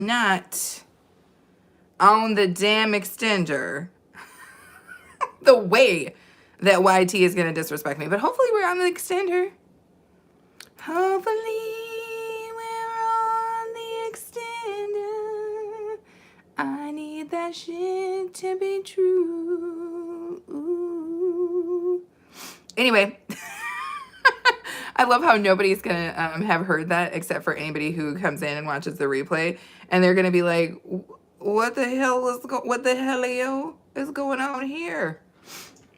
not on the damn extender the way that YT is going to disrespect me. But hopefully we're on the extender. Hopefully we're on the extender. I need that shit to be true. Ooh. Anyway, I love how nobody's gonna have heard that except for anybody who comes in and watches the replay, and they're gonna be like, "What the hell is what the hellio is going on here?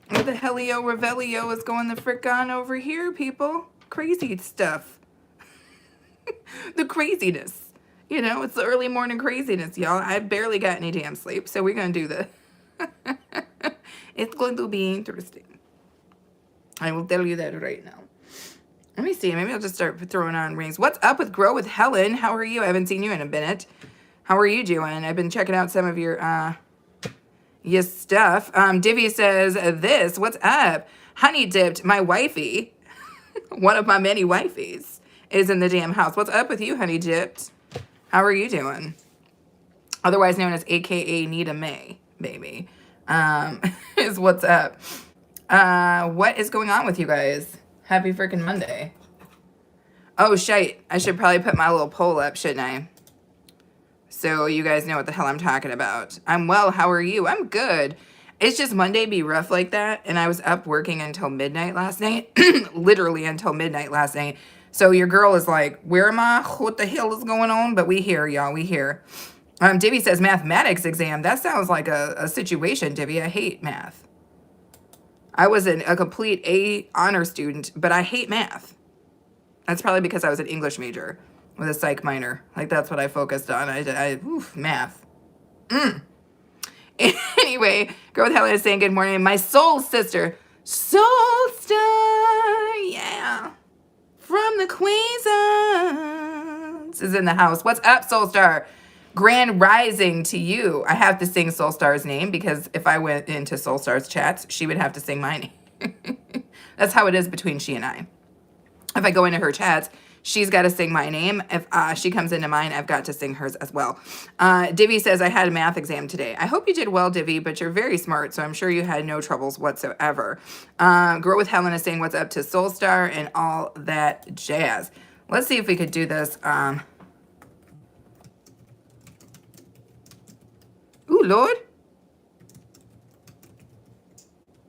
What the hellio revelio is going the frick on over here, people? Crazy stuff, the craziness. You know, it's the early morning craziness, y'all. I barely got any damn sleep, so we're gonna do this. It's going to be interesting. I will tell you that right now. Let me see. Maybe I'll just start throwing on rings. What's up with Grow with Helen? How are you? I haven't seen you in a minute. How are you doing? I've been checking out some of your stuff. Divvy says this. What's up? Honey Dipped, my wifey, one of my many wifeys, is in the damn house. What's up with you, Honey Dipped? How are you doing? Otherwise known as AKA Nita May, baby, is what's up. What is going on with you guys? Happy freaking Monday. Oh, shite. I should probably put my little poll up, shouldn't I? So you guys know what the hell I'm talking about. I'm well. How are you? I'm good. It's just Monday be rough like that. And I was up working until midnight last night. Literally until midnight last night. So your girl is like, where am I? What the hell is going on? But we here, y'all. We here. Divvy says mathematics exam. That sounds like a situation, Divvy. I hate math. I was a complete A honor student, but I hate math. That's probably because I was an English major with a psych minor. Like, that's what I focused on. Math. Anyway, Girl with Helen is saying good morning. My soul sister, Soul Star, yeah, from the Queens is in the house. What's up, Soul Star? Grand rising to you. I have to sing Soul Star's name because if I went into Soul Star's chats, she would have to sing my name. That's how it is between she and I. If I go into her chats, she's got to sing my name. If she comes into mine, I've got to sing hers as well. Divvy says, I had a math exam today. I hope you did well, Divvy, but you're very smart, so I'm sure you had no troubles whatsoever. Girl with Helen is saying what's up to Soul Star and all that jazz. Let's see if we could do this. Ooh, Lord.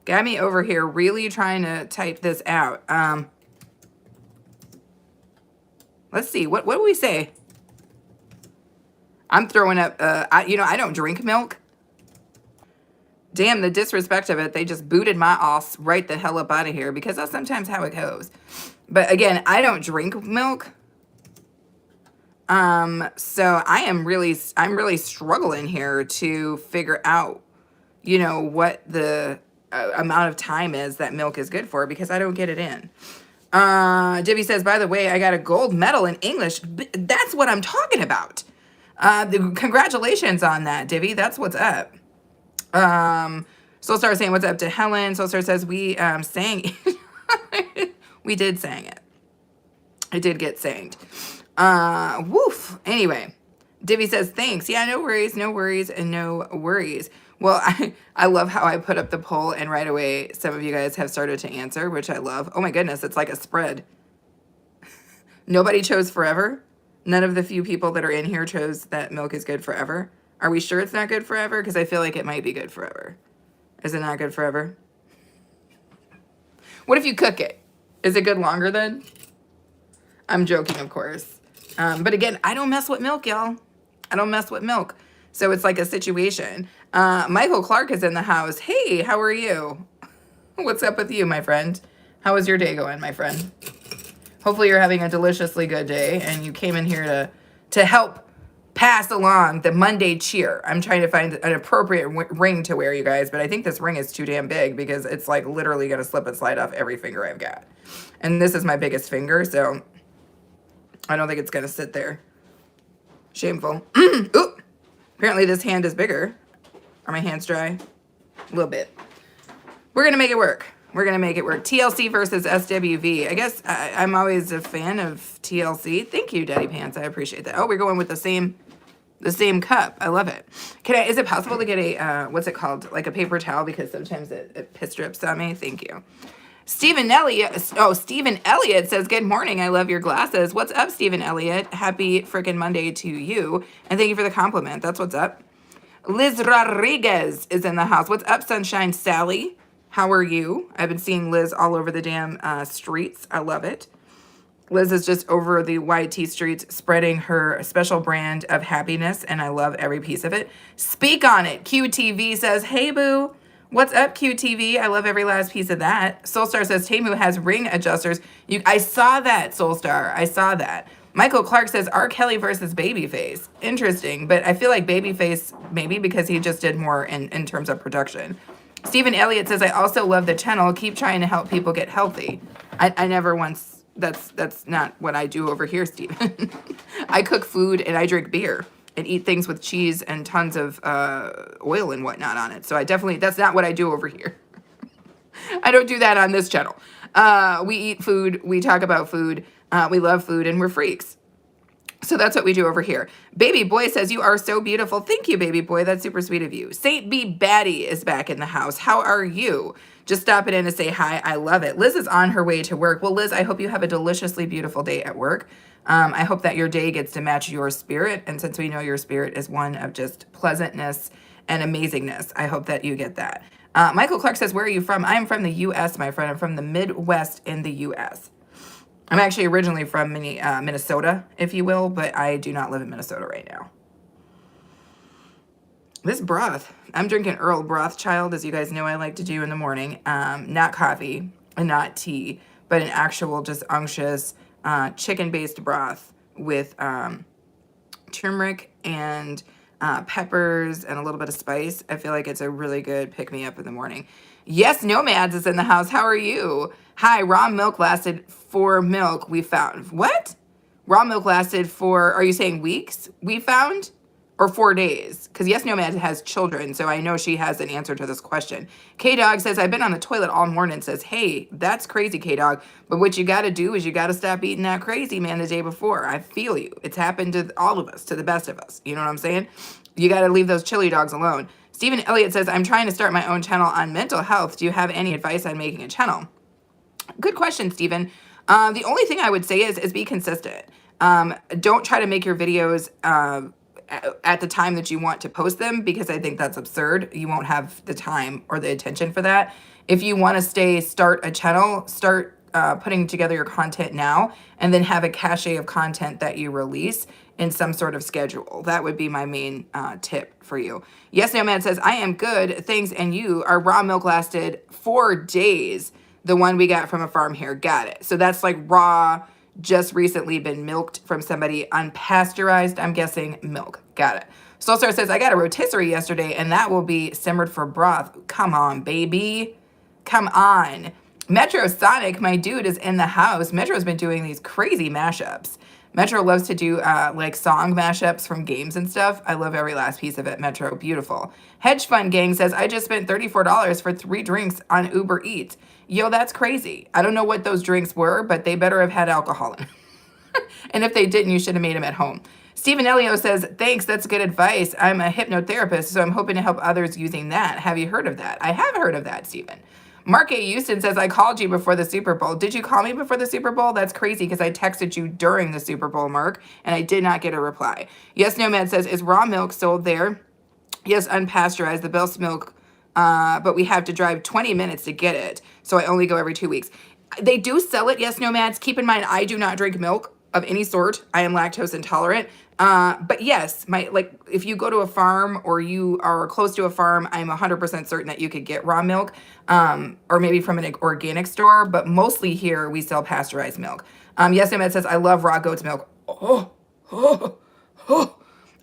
Got me over here really trying to type this out. Let's see. What do we say? I'm throwing up, I don't drink milk. Damn, the disrespect of it. They just booted my ass right the hell up out of here because that's sometimes how it goes. But again, I don't drink milk. So I'm really struggling here to figure out, what the amount of time is that milk is good for because I don't get it in. Divvy says, by the way, I got a gold medal in English. That's what I'm talking about. Congratulations on that, Divvy. That's what's up. Soulstar saying what's up to Helen. Soulstar says we sang it. We did sang it. I did get sanged. Woof. Anyway, Divvy says thanks. Yeah, no worries, no worries, and no worries. Well, I love how I put up the poll and right away some of you guys have started to answer, which I love. Oh my goodness, it's like a spread. Nobody chose forever. None of the few people that are in here chose that milk is good forever. Are we sure it's not good forever? Because I feel like it might be good forever. Is it not good forever? What if you cook it? Is it good longer then? I'm joking, of course. But again, I don't mess with milk, y'all. I don't mess with milk. So it's like a situation. Michael Clark is in the house. Hey, how are you? What's up with you, my friend? How is your day going, my friend? Hopefully you're having a deliciously good day and you came in here to help pass along the Monday cheer. I'm trying to find an appropriate ring to wear, you guys, but I think this ring is too damn big because it's like literally going to slip and slide off every finger I've got. And this is my biggest finger, so I don't think it's going to sit there. Shameful. Ooh. Apparently this hand is bigger. Are my hands dry? A little bit. We're going to make it work. We're going to make it work. TLC versus SWV. I guess I'm always a fan of TLC. Thank you, Daddy Pants. I appreciate that. Oh, we're going with the same The same cup. I love it. Is it possible to get a, what's it called? Like a paper towel, because sometimes it piss drips on me. Thank you. Stephen Elliott says, good morning. I love your glasses. What's up, Stephen Elliott? Happy freaking Monday to you. And thank you for the compliment. That's what's up. Liz Rodriguez is in the house. What's up, Sunshine Sally? How are you? I've been seeing Liz all over the damn streets. I love it. Liz is just over the YT streets spreading her special brand of happiness, and I love every piece of it. Speak on it. QTV says, hey, boo. What's up, QTV? I love every last piece of that. Soulstar says, Temu has ring adjusters. I saw that, Soulstar. I saw that. Michael Clark says, R. Kelly versus Babyface. Interesting, but I feel like Babyface, maybe because he just did more in terms of production. Stephen Elliott says, I also love the channel. Keep trying to help people get healthy. I never once... That's not what I do over here, Stephen. I cook food and I drink beer and eat things with cheese and tons of oil and whatnot on it. So that's not what I do over here. I don't do that on this channel. We eat food. We talk about food. We love food and we're freaks. So that's what we do over here. Baby Boy says, you are so beautiful. Thank you, Baby Boy. That's super sweet of you. Saint B. Batty is back in the house. How are you? Just stopping in to say hi. I love it. Liz is on her way to work. Well, Liz, I hope you have a deliciously beautiful day at work. I hope that your day gets to match your spirit. And since we know your spirit is one of just pleasantness and amazingness, I hope that you get that. Michael Clark says, where are you from? I'm from the U.S., my friend. I'm from the Midwest in the U.S. I'm actually originally from Minnesota, if you will, but I do not live in Minnesota right now. This broth, I'm drinking Earl Brothschild, as you guys know I like to do in the morning. Not coffee and not tea, but an actual just unctuous chicken-based broth with turmeric and peppers and a little bit of spice. I feel like it's a really good pick-me-up in the morning. Yes, Nomads is in the house. How are you? Hi, raw milk lasted for milk we found. What? Raw milk lasted for, are you saying weeks we found? Or 4 days? Because Yes Nomad has children, so I know she has an answer to this question. K-Dog says, I've been on the toilet all morning. Says, hey, that's crazy, K-Dog. But what you got to do is you got to stop eating that crazy, man, the day before. I feel you. It's happened to all of us, to the best of us. You know what I'm saying? You got to leave those chili dogs alone. Stephen Elliott says, I'm trying to start my own channel on mental health. Do you have any advice on making a channel? Good question, Stephen. The only thing I would say is be consistent. Don't try to make your videos at the time that you want to post them, because I think that's absurd. You won't have the time or the attention for that. If you want to start a channel, start putting together your content now, and then have a cache of content that you release in some sort of schedule. That would be my main tip for you. Yes Nomad says, I am good, thanks, and you. Our raw milk lasted 4 days. The one we got from a farm here. Got it. So that's like raw, just recently been milked from somebody, unpasteurized, I'm guessing, milk. Got it. Soulstar says, I got a rotisserie yesterday, and that will be simmered for broth. Come on, baby. Come on. Metro Sonic, my dude, is in the house. Metro's been doing these crazy mashups. Metro loves to do like song mashups from games and stuff. I love every last piece of it. Metro, beautiful. Hedge Fund Gang says, I just spent $34 for 3 drinks on Uber Eats. Yo, that's crazy. I don't know what those drinks were, but they better have had alcohol in them. And if they didn't, you should have made them at home. Stephen Elio says, thanks, that's good advice. I'm a hypnotherapist, so I'm hoping to help others using that. Have you heard of that? I have heard of that, Stephen. Mark A. Houston says, I called you before the Super Bowl. Did you call me before the Super Bowl? That's crazy because I texted you during the Super Bowl, Mark, and I did not get a reply. Yes Nomad says, is raw milk sold there? Yes, unpasteurized, the best milk, but we have to drive 20 minutes to get it, so I only go every 2 weeks. They do sell it, Yes Nomads. Keep in mind, I do not drink milk of any sort. I am lactose intolerant. But yes, if you go to a farm or you are close to a farm, I'm 100% certain that you could get raw milk, or maybe from an organic store, but mostly here we sell pasteurized milk. Yes Nomad says, I love raw goat's milk.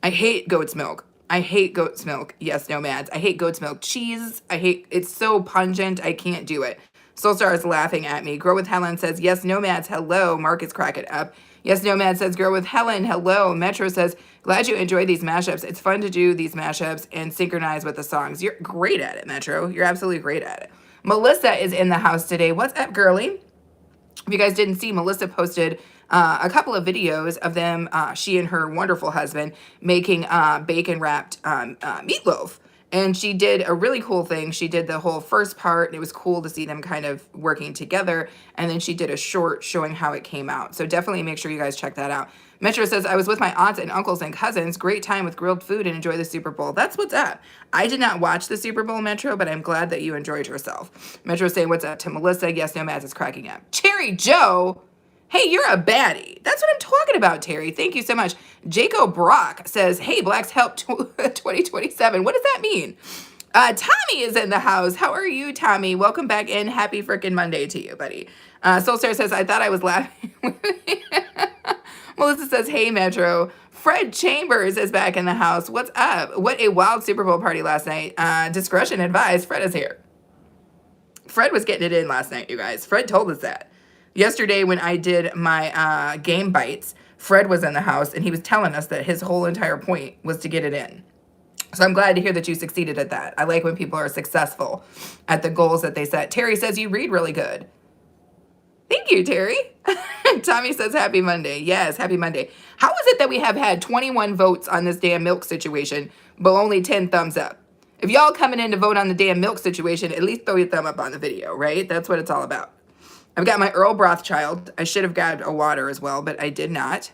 I hate goat's milk. I hate goat's milk. Yes, Nomads. I hate goat's milk cheese. It's so pungent. I can't do it. Soulstar is laughing at me. Grow with Helen says, yes, Nomads, hello. Mark is cracking up. Yes, Nomad says, Grow with Helen, hello. Metro says, glad you enjoy these mashups. It's fun to do these mashups and synchronize with the songs. You're great at it, Metro. You're absolutely great at it. Melissa is in the house today. What's up, girly? If you guys didn't see, Melissa posted a couple of videos of them, she and her wonderful husband, making bacon wrapped meatloaf. And she did a really cool thing. She did the whole first part, and it was cool to see them kind of working together. And then she did a short showing how it came out. So definitely make sure you guys check that out. Metro says, I was with my aunts and uncles and cousins. Great time with grilled food and enjoy the Super Bowl. That's what's up. I did not watch the Super Bowl, Metro, but I'm glad that you enjoyed yourself. Metro saying, what's up to Melissa? Yes, no, Mads is cracking up. Cherry Joe. Hey, you're a baddie. That's what I'm talking about, Terry. Thank you so much. Jacob Brock says, hey, Blacks Help 2027. What does that mean? Tommy is in the house. How are you, Tommy? Welcome back in. Happy freaking Monday to you, buddy. Soulstar says, I thought I was laughing. Melissa says, hey, Metro. Fred Chambers is back in the house. What's up? What a wild Super Bowl party last night. Discretion advised. Fred is here. Fred was getting it in last night, you guys. Fred told us that. Yesterday when I did my game bites, Fred was in the house and he was telling us that his whole entire point was to get it in. So I'm glad to hear that you succeeded at that. I like when people are successful at the goals that they set. Terry says you read really good. Thank you, Terry. Tommy says happy Monday. Yes, happy Monday. How is it that we have had 21 votes on this damn milk situation, but only 10 thumbs up? If y'all coming in to vote on the damn milk situation, at least throw your thumb up on the video, right? That's what it's all about. I've got my Earl Brothschild. I should have got a water as well, but I did not.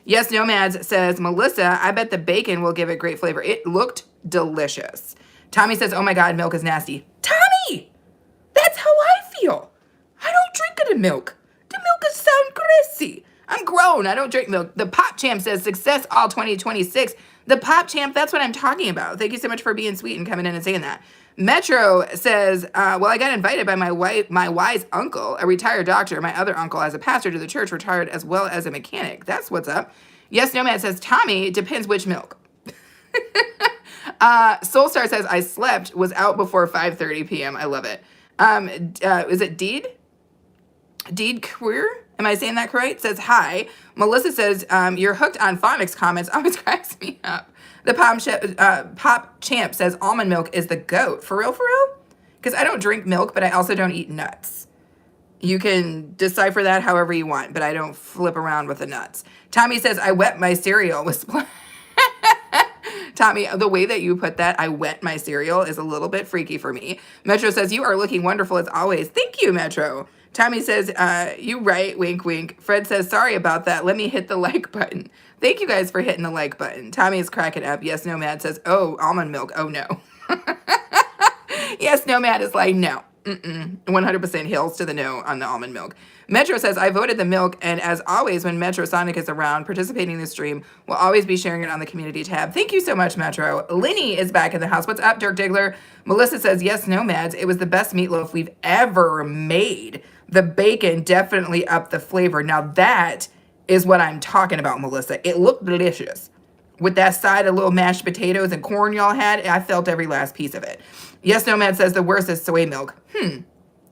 Yes, Nomads says, Melissa, I bet the bacon will give it great flavor. It looked delicious. Tommy says, oh my God, milk is nasty. Tommy, that's how I feel. I don't drink the milk. The milk is sound crazy. I'm grown. I don't drink milk. The Pop Champ says, success all 2026. The Pop Champ, that's what I'm talking about. Thank you so much for being sweet and coming in and saying that. Metro says, well, I got invited by my wise uncle, a retired doctor. My other uncle, as a pastor to the church, retired as well as a mechanic. That's what's up. Yes, Nomad says, Tommy, depends which milk. Soulstar says, I slept, was out before 5:30 p.m. I love it. Is it Deed? Deed Queer? Am I saying that correct? Says, hi. Melissa says, you're hooked on phonics comments. Always cracks me up. The Pop Champ says almond milk is the goat. For real, for real? Because I don't drink milk, but I also don't eat nuts. You can decipher that however you want, but I don't flip around with the nuts. Tommy says, I wet my cereal with Tommy, the way that you put that, I wet my cereal, is a little bit freaky for me. Metro says, you are looking wonderful as always. Thank you, Metro. Tommy says, you right, wink, wink. Fred says, sorry about that. Let me hit the like button. Thank you guys for hitting the like button. Tommy is cracking up. Yes, Nomad says, oh, almond milk. Oh, no. Yes, Nomad is like, no. 100% hills to the no on the almond milk. Metro says, I voted the milk, and as always, when Metro Sonic is around participating in the stream, we'll always be sharing it on the community tab. Thank you so much, Metro. Linny is back in the house. What's up, Dirk Diggler? Melissa says, yes, Nomads. It was the best meatloaf we've ever made. The bacon definitely upped the flavor. Now that is what I'm talking about, Melissa. It looked delicious. With that side of little mashed potatoes and corn y'all had, I felt every last piece of it. Yes, Nomad says the worst is soy milk.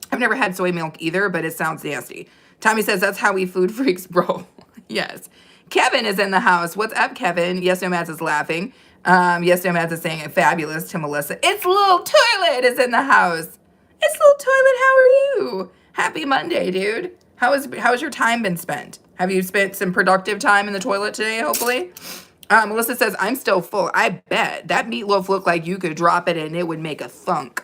I've never had soy milk either, but it sounds nasty. Tommy says that's how we food freaks roll. Yes. Kevin is in the house. What's up, Kevin? Yes, Nomads is laughing. Yes, Nomads is saying fabulous to Melissa. It's Little Toilet is in the house. It's Little Toilet. How are you? Happy Monday, dude. How has your time been spent? Have you spent some productive time in the toilet today, hopefully? Melissa says, I'm still full. I bet. That meatloaf looked like you could drop it and it would make a thunk.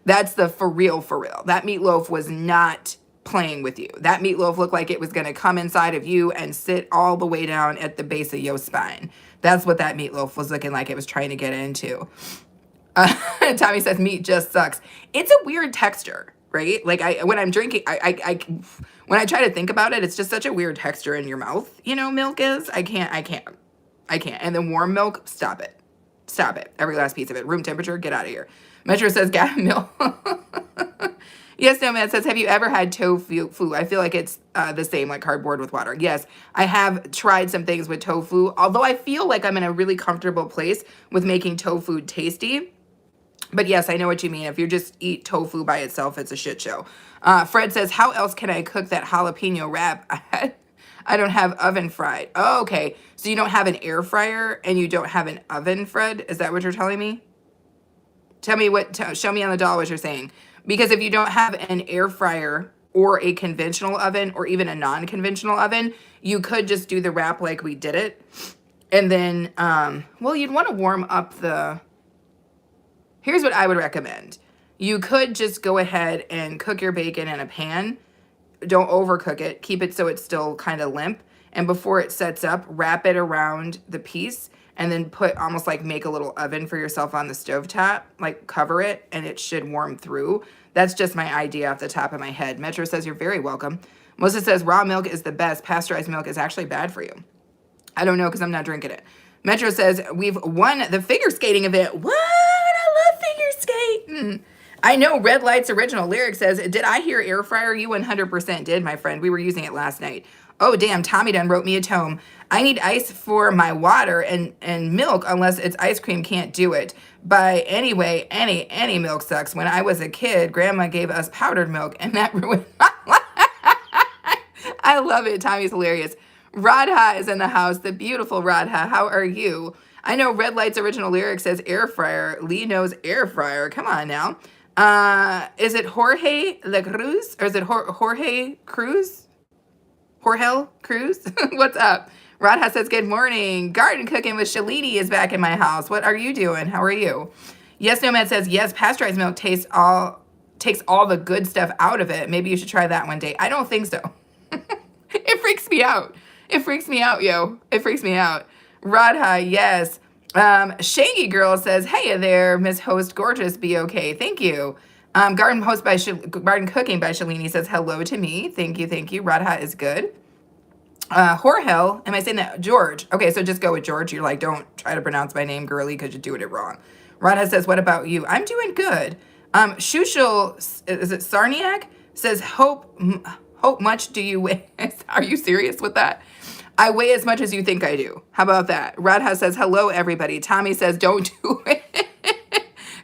That's the for real, for real. That meatloaf was not playing with you. That meatloaf looked like it was going to come inside of you and sit all the way down at the base of your spine. That's what that meatloaf was looking like it was trying to get into. Tommy says, meat just sucks. It's a weird texture, right? Like when I'm drinking, when I try to think about it, it's just such a weird texture in your mouth. You know, milk is. I can't. And then warm milk, stop it. Stop it. Every last piece of it. Room temperature, get out of here. Metro says, got milk. Yes, Nomad says, have you ever had tofu? I feel like it's the same, like cardboard with water. Yes, I have tried some things with tofu, although I feel like I'm in a really comfortable place with making tofu tasty. But yes, I know what you mean. If you just eat tofu by itself, it's a shit show. Fred says, how else can I cook that jalapeno wrap? I don't have oven fried. Oh, okay. So you don't have an air fryer and you don't have an oven, Fred? Is that what you're telling me? Tell me show me on the doll what you're saying. Because if you don't have an air fryer or a conventional oven or even a non-conventional oven, you could just do the wrap like we did it. And then, well, you'd want to warm up here's what I would recommend. You could just go ahead and cook your bacon in a pan. Don't overcook it. Keep it so it's still kind of limp. And before it sets up, wrap it around the piece and then almost like make a little oven for yourself on the stovetop, like cover it, and it should warm through. That's just my idea off the top of my head. Metro says you're very welcome. Melissa says raw milk is the best. Pasteurized milk is actually bad for you. I don't know because I'm not drinking it. Metro says we've won the figure skating event. What? I love figure skating. I know Red Lights Original Lyric says, did I hear air fryer? You 100% did, my friend. We were using it last night. Oh, damn. Tommy done wrote me a tome. I need ice for my water and milk unless it's ice cream. Can't do it. By anyway, any milk sucks. When I was a kid, Grandma gave us powdered milk and that ruined my life. I love it. Tommy's hilarious. Radha is in the house. The beautiful Radha. How are you? I know Red Lights Original Lyric says air fryer. Lee knows air fryer. Come on now. Is it Jorge La Cruz or is it Jorge Cruz? Jorge Cruz? What's up? Radha says, good morning. Garden cooking with Shalini is back in my house. What are you doing? How are you? Yes, Nomad says, yes, pasteurized milk takes all the good stuff out of it. Maybe you should try that one day. I don't think so. It freaks me out. It freaks me out, yo. It freaks me out. Radha, yes. Shangy Girl says, hey there, Miss Host Gorgeous, be okay. Thank you. Garden Cooking by Shalini says hello to me. Thank you, thank you. Radha is good. Jorge, am I saying that? George. Okay, so just go with George. You're like, don't try to pronounce my name girly because you're doing it wrong. Radha says, what about you? I'm doing good. Shushil, is it Sarniak? Says, hope much do you weigh? Are you serious with that? I weigh as much as you think I do. How about that? Radha says, hello, everybody. Tommy says, don't do it.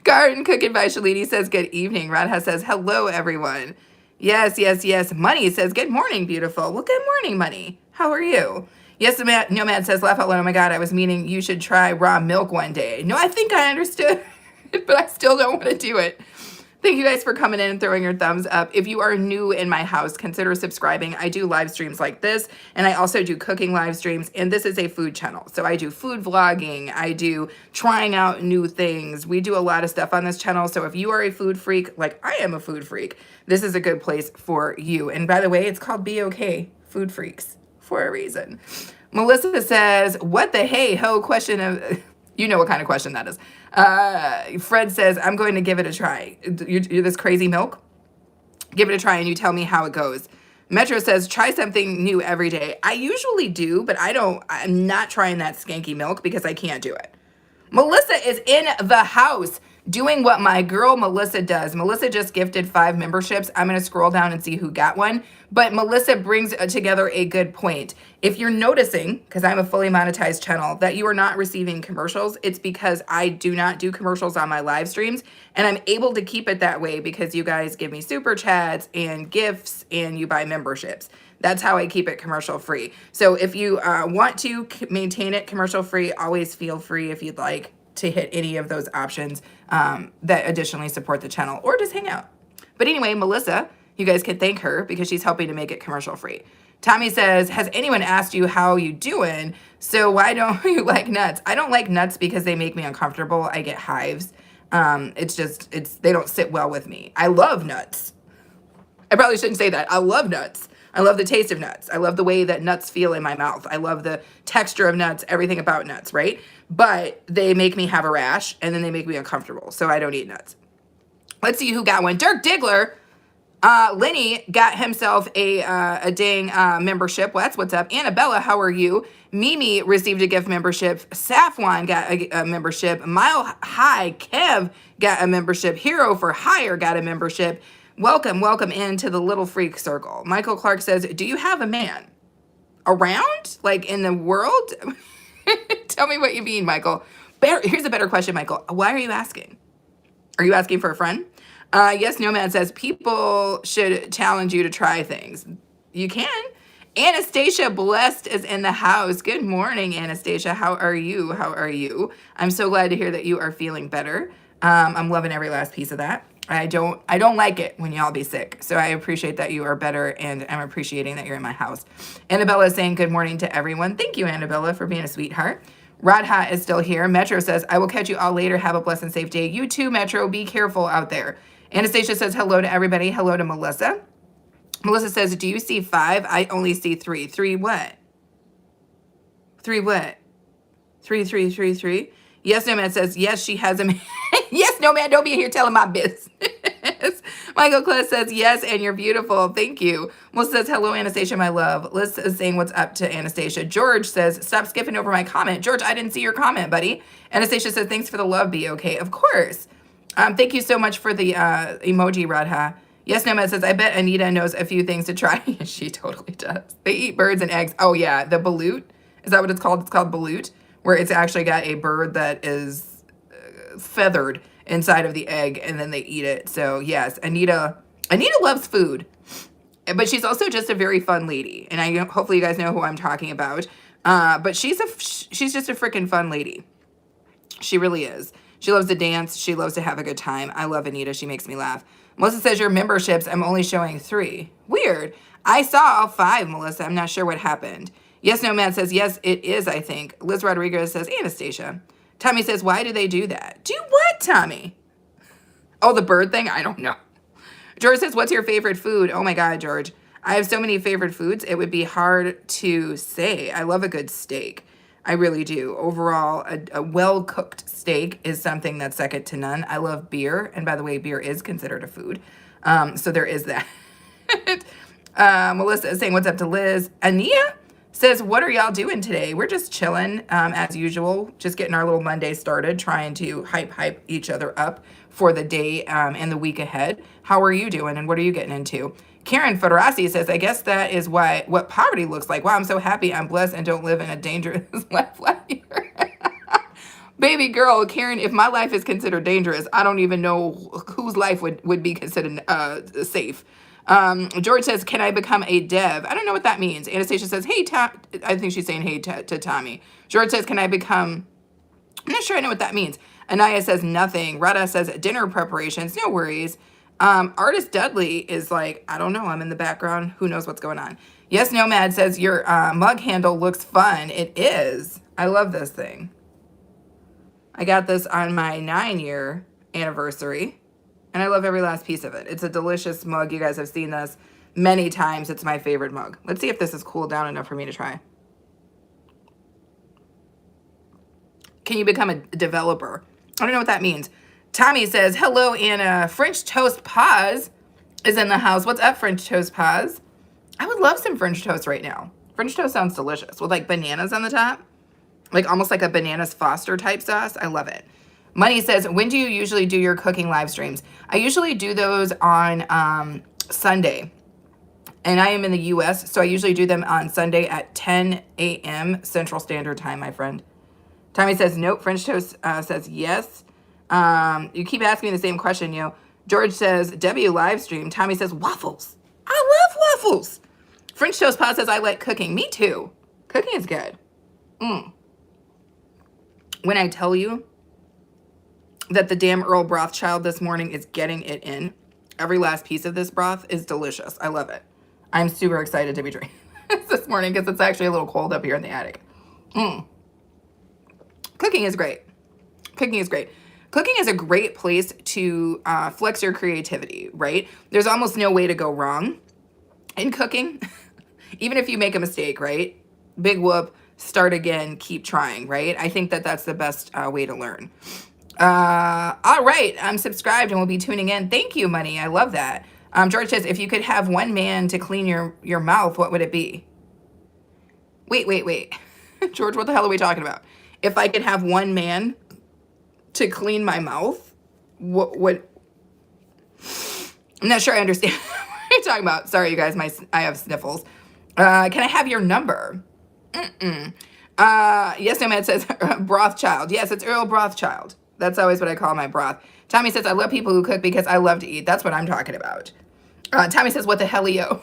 Garden Cooking by Shalini says, good evening. Radha says, hello, everyone. Yes, yes, yes. Money says, good morning, beautiful. Well, good morning, Money. How are you? Yes, Nomad says, laugh out loud. Oh, my God, I was meaning you should try raw milk one day. No, I think I understood, but I still don't want to do it. Thank you guys for coming in and throwing your thumbs up. If you are new in my house, consider subscribing. I do live streams like this, and I also do cooking live streams, and this is a food channel. So I do food vlogging. I do trying out new things. We do a lot of stuff on this channel. So if you are a food freak, like I am a food freak, this is a good place for you. And by the way, it's called Be Okay Food Freaks for a reason. Melissa says, what the hey ho question of... You know what kind of question that is. Fred says, I'm going to give it a try. You're this crazy milk? Give it a try and you tell me how it goes. Metro says, try something new every day. I usually do, but I'm not trying that skanky milk because I can't do it. Melissa is in the house doing what my girl Melissa does. Melissa just gifted 5 memberships. I'm going to scroll down and see who got one. But Melissa brings together a good point. If you're noticing, because I'm a fully monetized channel, that you are not receiving commercials, it's because I do not do commercials on my live streams. And I'm able to keep it that way because you guys give me super chats and gifts and you buy memberships. That's how I keep it commercial free. So if you want to maintain it commercial free, always feel free if you'd like to hit any of those options that additionally support the channel or just hang out. But anyway, Melissa, you guys can thank her because she's helping to make it commercial free. Tommy says, has anyone asked you how you doing? So why don't you like nuts? I don't like nuts because they make me uncomfortable. I get hives. They don't sit well with me. I love nuts. I probably shouldn't say that. I love nuts. I love the taste of nuts. I love the way that nuts feel in my mouth. I love the texture of nuts, everything about nuts, right? But they make me have a rash and then they make me uncomfortable. So I don't eat nuts. Let's see who got one. Dirk Diggler. Lenny got himself a dang membership. Well, that's what's up. Annabella, how are you? Mimi received a gift membership. Safwan got a membership. Mile High Kev got a membership. Hero for Hire got a membership. Welcome into the Little Freak Circle. Michael Clark says, do you have a man around? Like in the world? Tell me what you mean, Michael. Here's a better question, Michael. Why are you asking? Are you asking for a friend? Yes, Nomad says, people should challenge you to try things. You can. Anastasia Blessed is in the house. Good morning, Anastasia. How are you? How are you? I'm so glad to hear that you are feeling better. I'm loving every last piece of that. I don't like it when y'all be sick. So I appreciate that you are better, and I'm appreciating that you're in my house. Annabella is saying good morning to everyone. Thank you, Annabella, for being a sweetheart. Radha is still here. Metro says, I will catch you all later. Have a blessed and safe day. You too, Metro. Be careful out there. Anastasia says hello to everybody. Hello to Melissa. Melissa says, do you see 5? I only see 3. 3 what? 3 what? 3, 3, 3, 3. Yes, Nomad says, yes, she has a man. Yes, Nomad, don't be here telling my business. Michael Kless says, yes, and you're beautiful. Thank you. Melissa says, hello, Anastasia, my love. Liz is saying what's up to Anastasia. George says, stop skipping over my comment. George, I didn't see your comment, buddy. Anastasia says, thanks for the love, be okay. Of course. Thank you so much for the emoji, Radha. Yes, Nomad says, I bet Anita knows a few things to try. She totally does. They eat birds and eggs. Oh, yeah, the balut. Is that what it's called? It's called balut, where it's actually got a bird that is feathered inside of the egg, and then they eat it. So, yes, Anita loves food, but she's also just a very fun lady. And hopefully you guys know who I'm talking about. But she's just a freaking fun lady. She really is. She loves to dance. She loves to have a good time. I love Anita. She makes me laugh. Melissa says, your memberships, I'm only showing 3. Weird. I saw all 5, Melissa. I'm not sure what happened. Yes, Nomad says, yes, it is, I think. Liz Rodriguez says, Anastasia. Tommy says, why do they do that? Do what, Tommy? Oh, the bird thing? I don't know. George says, what's your favorite food? Oh, my God, George. I have so many favorite foods. It would be hard to say. I love a good steak. I really do. Overall, a well-cooked steak is something that's second to none. I love beer. And by the way, beer is considered a food. So there is that. Melissa is saying, what's up to Liz? Ania says, what are y'all doing today? We're just chilling as usual. Just getting our little Monday started, trying to hype each other up for the day and the week ahead. How are you doing and what are you getting into? Karen Federasi says, I guess that is what poverty looks like. Wow, I'm so happy I'm blessed and don't live in a dangerous life here. Baby girl, Karen, if my life is considered dangerous, I don't even know whose life would be considered safe. George says, can I become a dev? I don't know what that means. Anastasia says, hey, I think she's saying hey to Tommy. George says, can I become... I'm not sure I know what that means. Anaya says nothing. Rada says dinner preparations. No worries. Artist Dudley is like, I don't know. I'm in the background. Who knows what's going on? Yes, Nomad says your mug handle looks fun. It is. I love this thing. I got this on my 9-year anniversary, and I love every last piece of it. It's a delicious mug. You guys have seen this many times. It's my favorite mug. Let's see if this is cooled down enough for me to try. Can you become a developer? I don't know what that means. Tommy says, hello, Anna. French Toast Paz is in the house. What's up, French Toast Paz? I would love some French toast right now. French toast sounds delicious with like bananas on the top. Like almost like a bananas Foster type sauce. I love it. Money says, when do you usually do your cooking live streams? I usually do those on Sunday. And I am in the US, so I usually do them on Sunday at 10 a.m. Central Standard Time, my friend. Tommy says, nope. French Toast says yes. You keep asking me the same question, yo. George says, W live stream. Tommy says, waffles. I love waffles. French Toast Pod says, I like cooking. Me too. Cooking is good. When I tell you that the damn Earl Brothschild this morning is getting it in, every last piece of this broth is delicious. I love it. I'm super excited to be drinking this morning because it's actually a little cold up here in the attic. Cooking is great. Cooking is great. Cooking is a great place to flex your creativity, right? There's almost no way to go wrong in cooking. Even if you make a mistake, right? Big whoop, start again, keep trying, right? I think that that's the best way to learn. All right, I'm subscribed and we'll be tuning in. Thank you, Money. I love that. George says, if you could have one man to clean your mouth, what would it be? Wait. George, what the hell are we talking about? If I could have one man to clean my mouth, what? I'm not sure I understand what you're talking about. Sorry, you guys, I have sniffles. Can I have your number? Yes, Nomad says Brothchild. Yes, it's Earl Brothchild. That's always what I call my broth. Tommy says, I love people who cook because I love to eat. That's what I'm talking about. Tommy says, what the hell, yo?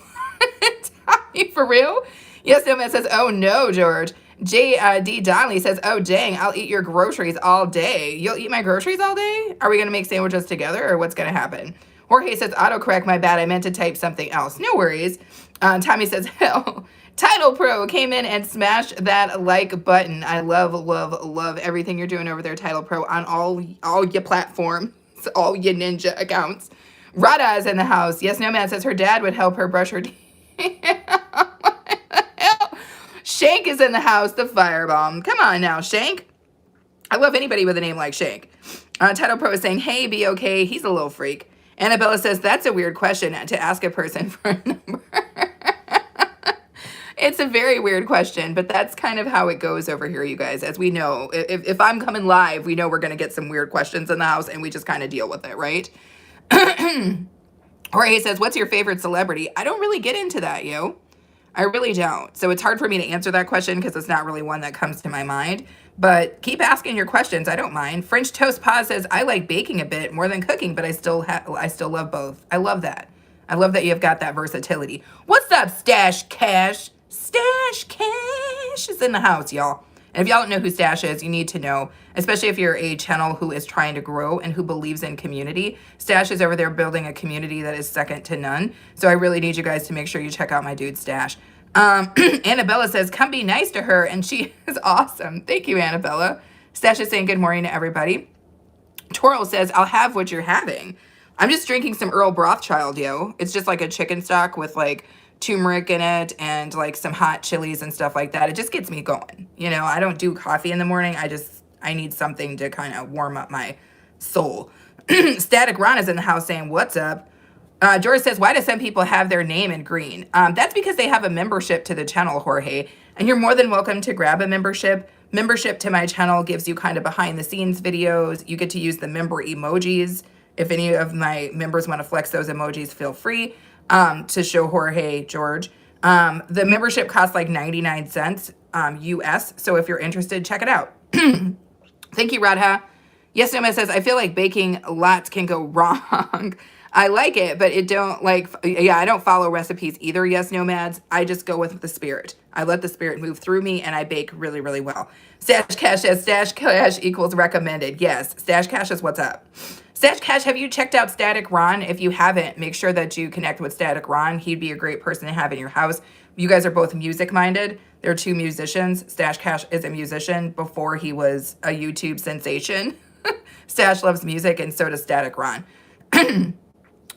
Tommy, for real? Yes, Nomad says, oh no, George. J.D. Donnelly says, oh, dang, I'll eat your groceries all day. You'll eat my groceries all day? Are we going to make sandwiches together or what's going to happen? Jorge says, autocorrect, my bad. I meant to type something else. No worries. Tommy says, hell, Title Pro came in and smashed that like button. I love, love, love everything you're doing over there, Title Pro, on all your platforms, all your ninja accounts. Rada is in the house. Yes, Nomad says her dad would help her brush her teeth. Shank is in the house, the firebomb. Come on now, Shank. I love anybody with a name like Shank. Title Pro is saying, hey, be okay. He's a little freak. Annabella says, that's a weird question to ask a person for a number. It's a very weird question, but that's kind of how it goes over here, you guys. As we know, if I'm coming live, we know we're going to get some weird questions in the house, and we just kind of deal with it, right? Jorge says, what's your favorite celebrity? I don't really get into that, yo. I really don't. So it's hard for me to answer that question because it's not really one that comes to my mind. But keep asking your questions. I don't mind. French Toast Paz says, I like baking a bit more than cooking, but I still love both. I love that. I love that you've got that versatility. What's up, Stash Cash? Stash Cash is in the house, y'all. And if y'all don't know who Stash is, you need to know, especially if you're a channel who is trying to grow and who believes in community. Stash is over there building a community that is second to none. So I really need you guys to make sure you check out my dude Stash. Annabella says, come be nice to her. And she is awesome. Thank you, Annabella. Stash is saying good morning to everybody. Toro says, I'll have what you're having. I'm just drinking some Earl Brothschild, yo. It's just like a chicken stock with like turmeric in it and like some hot chilies and stuff like that. It just gets me going. You know, I don't do coffee in the morning. I need something to kind of warm up my soul. Static Ron is in the house saying, what's up? George says, why do some people have their name in green? That's because they have a membership to the channel, Jorge. And you're more than welcome to grab a membership. Membership to my channel gives you kind of behind the scenes videos. You get to use the member emojis. If any of my members want to flex those emojis, feel free to show Jorge George. The membership costs like 99 cents US. So if you're interested, check it out. Thank you, Radha. Yes, Noma says, I feel like baking lots can go wrong. I like it, but it don't like, yeah, I don't follow recipes either. Yes, Nomads. I just go with the spirit. I let the spirit move through me and I bake really, really well. Stash Cash says Stash Cash equals recommended. Yes, Stash Cash is what's up. Stash Cash, have you checked out Static Ron? If you haven't, make sure that you connect with Static Ron. He'd be a great person to have in your house. You guys are both music minded. They're two musicians. Stash Cash is a musician before he was a YouTube sensation. Stash loves music and so does Static Ron.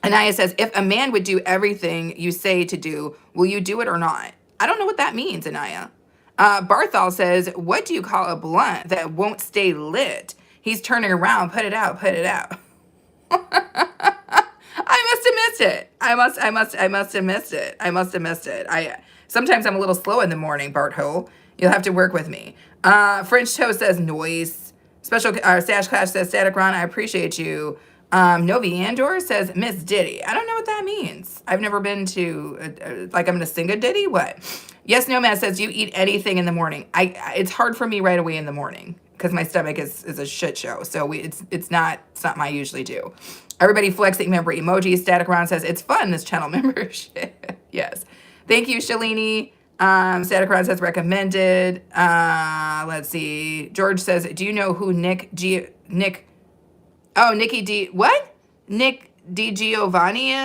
Anaya says, if a man would do everything you say to do, will you do it or not? I don't know what that means, Anaya. Barthol says, what do you call a blunt that won't stay lit? He's turning around. Put it out. Put it out. I must have missed it. I must have missed it. I must have missed it. Sometimes I'm a little slow in the morning, Bart Ho. You'll have to work with me. French Toast says noise. Special Stash Clash says Static Ron, I appreciate you. Novi Andor says Miss Diddy. I don't know what that means. I've never been to like I'm gonna sing a ditty. What? Yes, Nomad says you eat anything in the morning. It's hard for me right away in the morning because my stomach is a shit show. So it's not something I usually do. Everybody flexing member emoji. Static Ron says it's fun, this channel membership. Yes. Thank you, Shalini. Static Ron says recommended. Let's see. George says, do you know who Nick DiGiovanni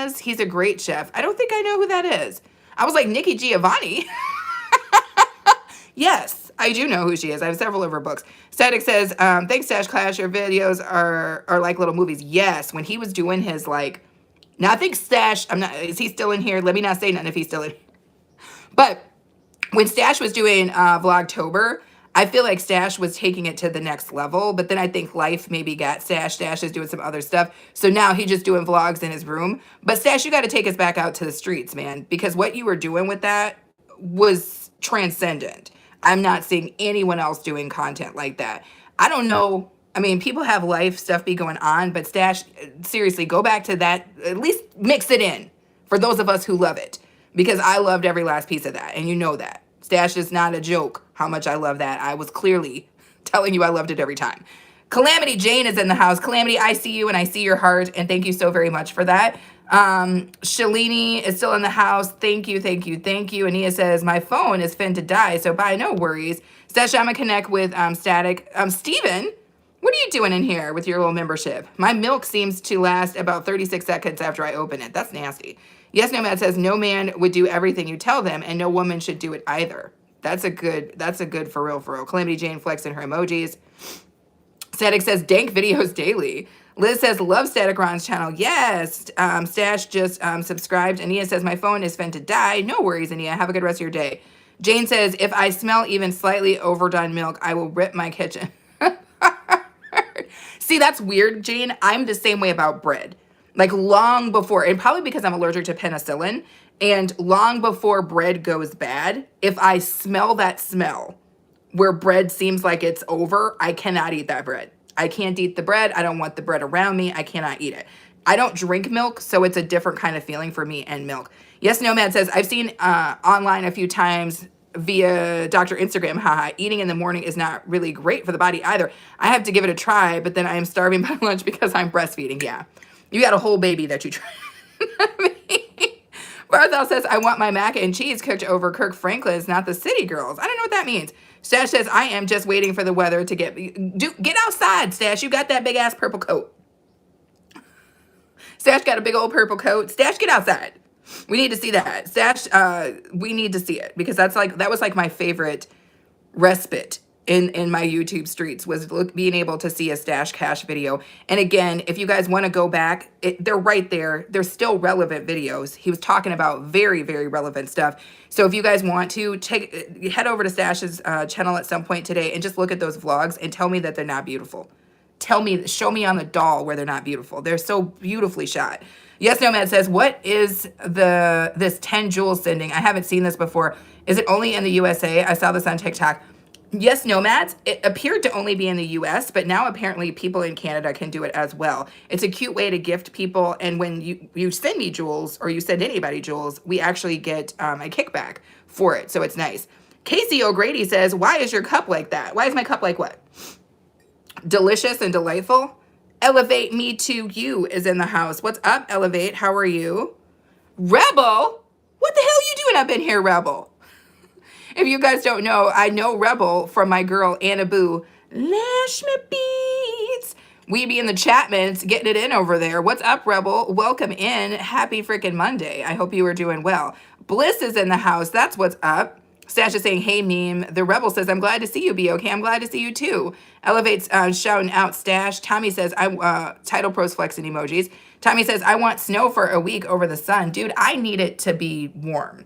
is? He's a great chef. I don't think I know who that is. I was like, Nikki Giovanni? Yes, I do know who she is. I have several of her books. Static says, thanks, Stash Clash. Your videos are like little movies. Yes, when he was doing his like, now I think Stash, is he still in here? Let me not say nothing if he's still in. But when Stash was doing Vlogtober, I feel like Stash was taking it to the next level, but then I think life maybe got Stash. Stash is doing some other stuff. So now he's just doing vlogs in his room. But Stash, you got to take us back out to the streets, man, because what you were doing with that was transcendent. I'm not seeing anyone else doing content like that. I don't know. I mean, people have life stuff be going on, but Stash, seriously, go back to that. At least mix it in for those of us who love it, because I loved every last piece of that. And you know that. Stash is not a joke how much I love that. I was clearly telling you I loved it every time. Calamity Jane is in the house. Calamity, I see you and I see your heart, and thank you so very much for that. Shalini is still in the house. Thank you, thank you, thank you. Ania says, my phone is fin to die, so bye, no worries. Stash, I'm gonna connect with Static. Steven, what are you doing in here with your little membership? My milk seems to last about 36 seconds after I open it. That's nasty. Yes, Nomad says, no man would do everything you tell them, and no woman should do it either. That's a good for real, for real. Calamity Jane flexing her emojis. Static says, dank videos daily. Liz says, love Static Ron's channel. Yes. Stash just subscribed. Ania says, my phone is fin to die. No worries, Ania. Have a good rest of your day. Jane says, if I smell even slightly overdone milk, I will rip my kitchen. See, that's weird, Jane. I'm the same way about bread. Like long before, and probably because I'm allergic to penicillin, and long before bread goes bad, if I smell that smell where bread seems like it's over, I cannot eat that bread. I can't eat the bread. I don't want the bread around me. I cannot eat it. I don't drink milk, so it's a different kind of feeling for me and milk. Yes, Nomad says, I've seen online a few times via Dr. Instagram, haha, eating in the morning is not really great for the body either. I have to give it a try, but then I am starving by lunch because I'm breastfeeding. Yeah. You got a whole baby that you try. Barthel says, I want my mac and cheese cooked over Kirk Franklin's, not the city girls. I don't know what that means. Stash says, I am just waiting for the weather to get outside, Stash. You got that big ass purple coat. Stash got a big old purple coat. Stash, get outside. We need to see that. Stash, we need to see it because that was like my favorite respite in my YouTube streets was being able to see a Stash Cash video. And again, if you guys want to go back, they're right there. They're still relevant videos. He was talking about very, very relevant stuff. So if you guys want to head over to Stash's channel at some point today and just look at those vlogs and tell me that they're not beautiful. Show me on the doll where they're not beautiful. They're so beautifully shot. Yes, Nomad says, what is this 10 jewels sending? I haven't seen this before. Is it only in the USA? I saw this on TikTok. Yes, Nomads, it appeared to only be in the US, but now apparently people in Canada can do it as well. It's a cute way to gift people. And when you send me jewels or you send anybody jewels, we actually get a kickback for it. So it's nice. Casey O'Grady says, why is your cup like that? Why is my cup like what? Delicious and delightful. Elevate Me To You is in the house. What's up, Elevate? How are you? Rebel? What the hell are you doing up in here, Rebel? If you guys don't know, I know Rebel from my girl Anna Boo. Lash Me Beats. We be in the Chatmans getting it in over there. What's up, Rebel? Welcome in. Happy freaking Monday. I hope you are doing well. Bliss is in the house. That's what's up. Stash is saying, hey, meme. The Rebel says, I'm glad to see you, B-OK. I'm glad to see you, too. Elevate's shouting out Stash. Tommy says, Title Pros flexing emojis. Tommy says, I want snow for a week over the sun. Dude, I need it to be warm.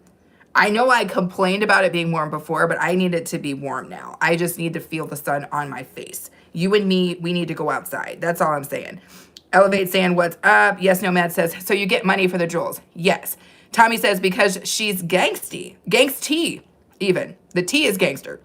I know I complained about it being warm before, but I need it to be warm now. I just need to feel the sun on my face. You and me, we need to go outside. That's all I'm saying. Elevate saying, what's up? Yes, Nomad says, so you get money for the jewels. Yes. Tommy says, because she's gangsty. Gangsty, even. The T is gangster.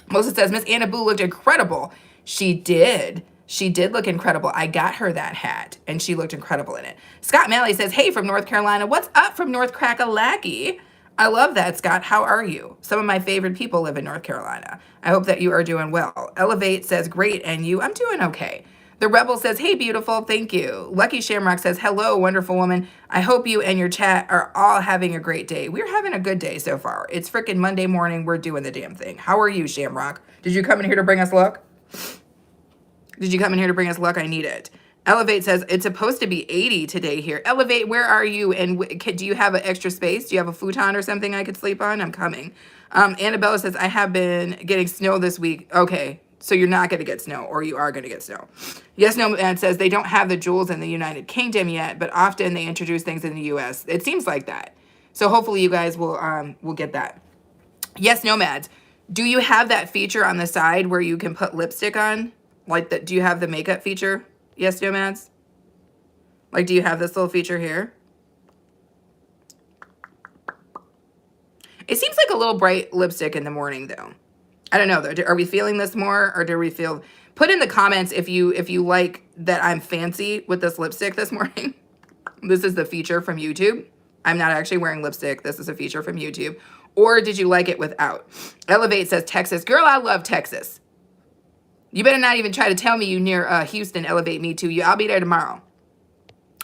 Moses says, Miss Anna Boo looked incredible. She did. She did look incredible. I got her that hat, and she looked incredible in it. Scott Malley says, hey, from North Carolina. What's up from North Crack-a-Lackey? I love that, Scott. How are you? Some of my favorite people live in North Carolina. I hope that you are doing well. Elevate says, great, and you? I'm doing okay. The Rebel says, hey, beautiful, thank you. Lucky Shamrock says, hello, wonderful woman. I hope you and your chat are all having a great day. We're having a good day so far. It's freaking Monday morning. We're doing the damn thing. How are you, Shamrock? Did you come in here to bring us luck? Did you come in here to bring us luck? I need it. Elevate says, it's supposed to be 80 today here. Elevate, where are you? And do you have an extra space? Do you have a futon or something I could sleep on? I'm coming. Annabella says, I have been getting snow this week. Okay, so you're not going to get snow, or you are going to get snow. Yes, no, and says, they don't have the jewels in the United Kingdom yet, but often they introduce things in the U.S. It seems like that. So hopefully you guys will get that. Yes, Nomads, do you have that feature on the side where you can put lipstick on? Like, do you have the makeup feature? Yes, Nomads? Like, do you have this little feature here? It seems like a little bright lipstick in the morning, though. I don't know, though. Are we feeling this more, or do we feel... Put in the comments if you like that I'm fancy with this lipstick this morning. This is the feature from YouTube. I'm not actually wearing lipstick. This is a feature from YouTube. Or did you like it without? Elevate says, Texas. Girl, I love Texas. You better not even try to tell me you near Houston. Elevate Me To You. I'll be there tomorrow.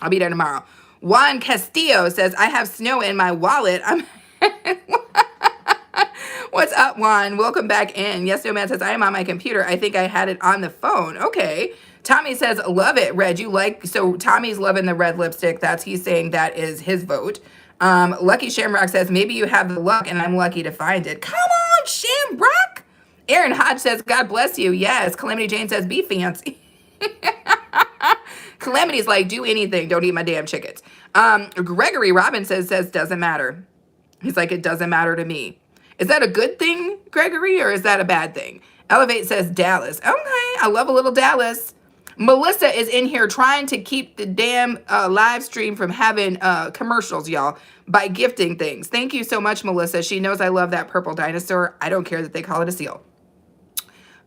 I'll be there tomorrow. Juan Castillo says, I have snow in my wallet. What's up, Juan? Welcome back in. Yes, no man says, I am on my computer. I think I had it on the phone. Okay. Tommy says, love it, red. You like, so Tommy's loving the red lipstick. He's saying that is his vote. Lucky Shamrock says, maybe you have the luck and I'm lucky to find it. Come on, Shamrock. Aaron Hodge says, God bless you. Yes. Calamity Jane says, be fancy. Calamity's like, do anything. Don't eat my damn chickens. Gregory Robinson says, doesn't matter. He's like, it doesn't matter to me. Is that a good thing, Gregory, or is that a bad thing? Elevate says Dallas. Okay, I love a little Dallas. Melissa is in here trying to keep the damn live stream from having commercials, y'all, by gifting things. Thank you so much, Melissa. She knows I love that purple dinosaur. I don't care that they call it a seal.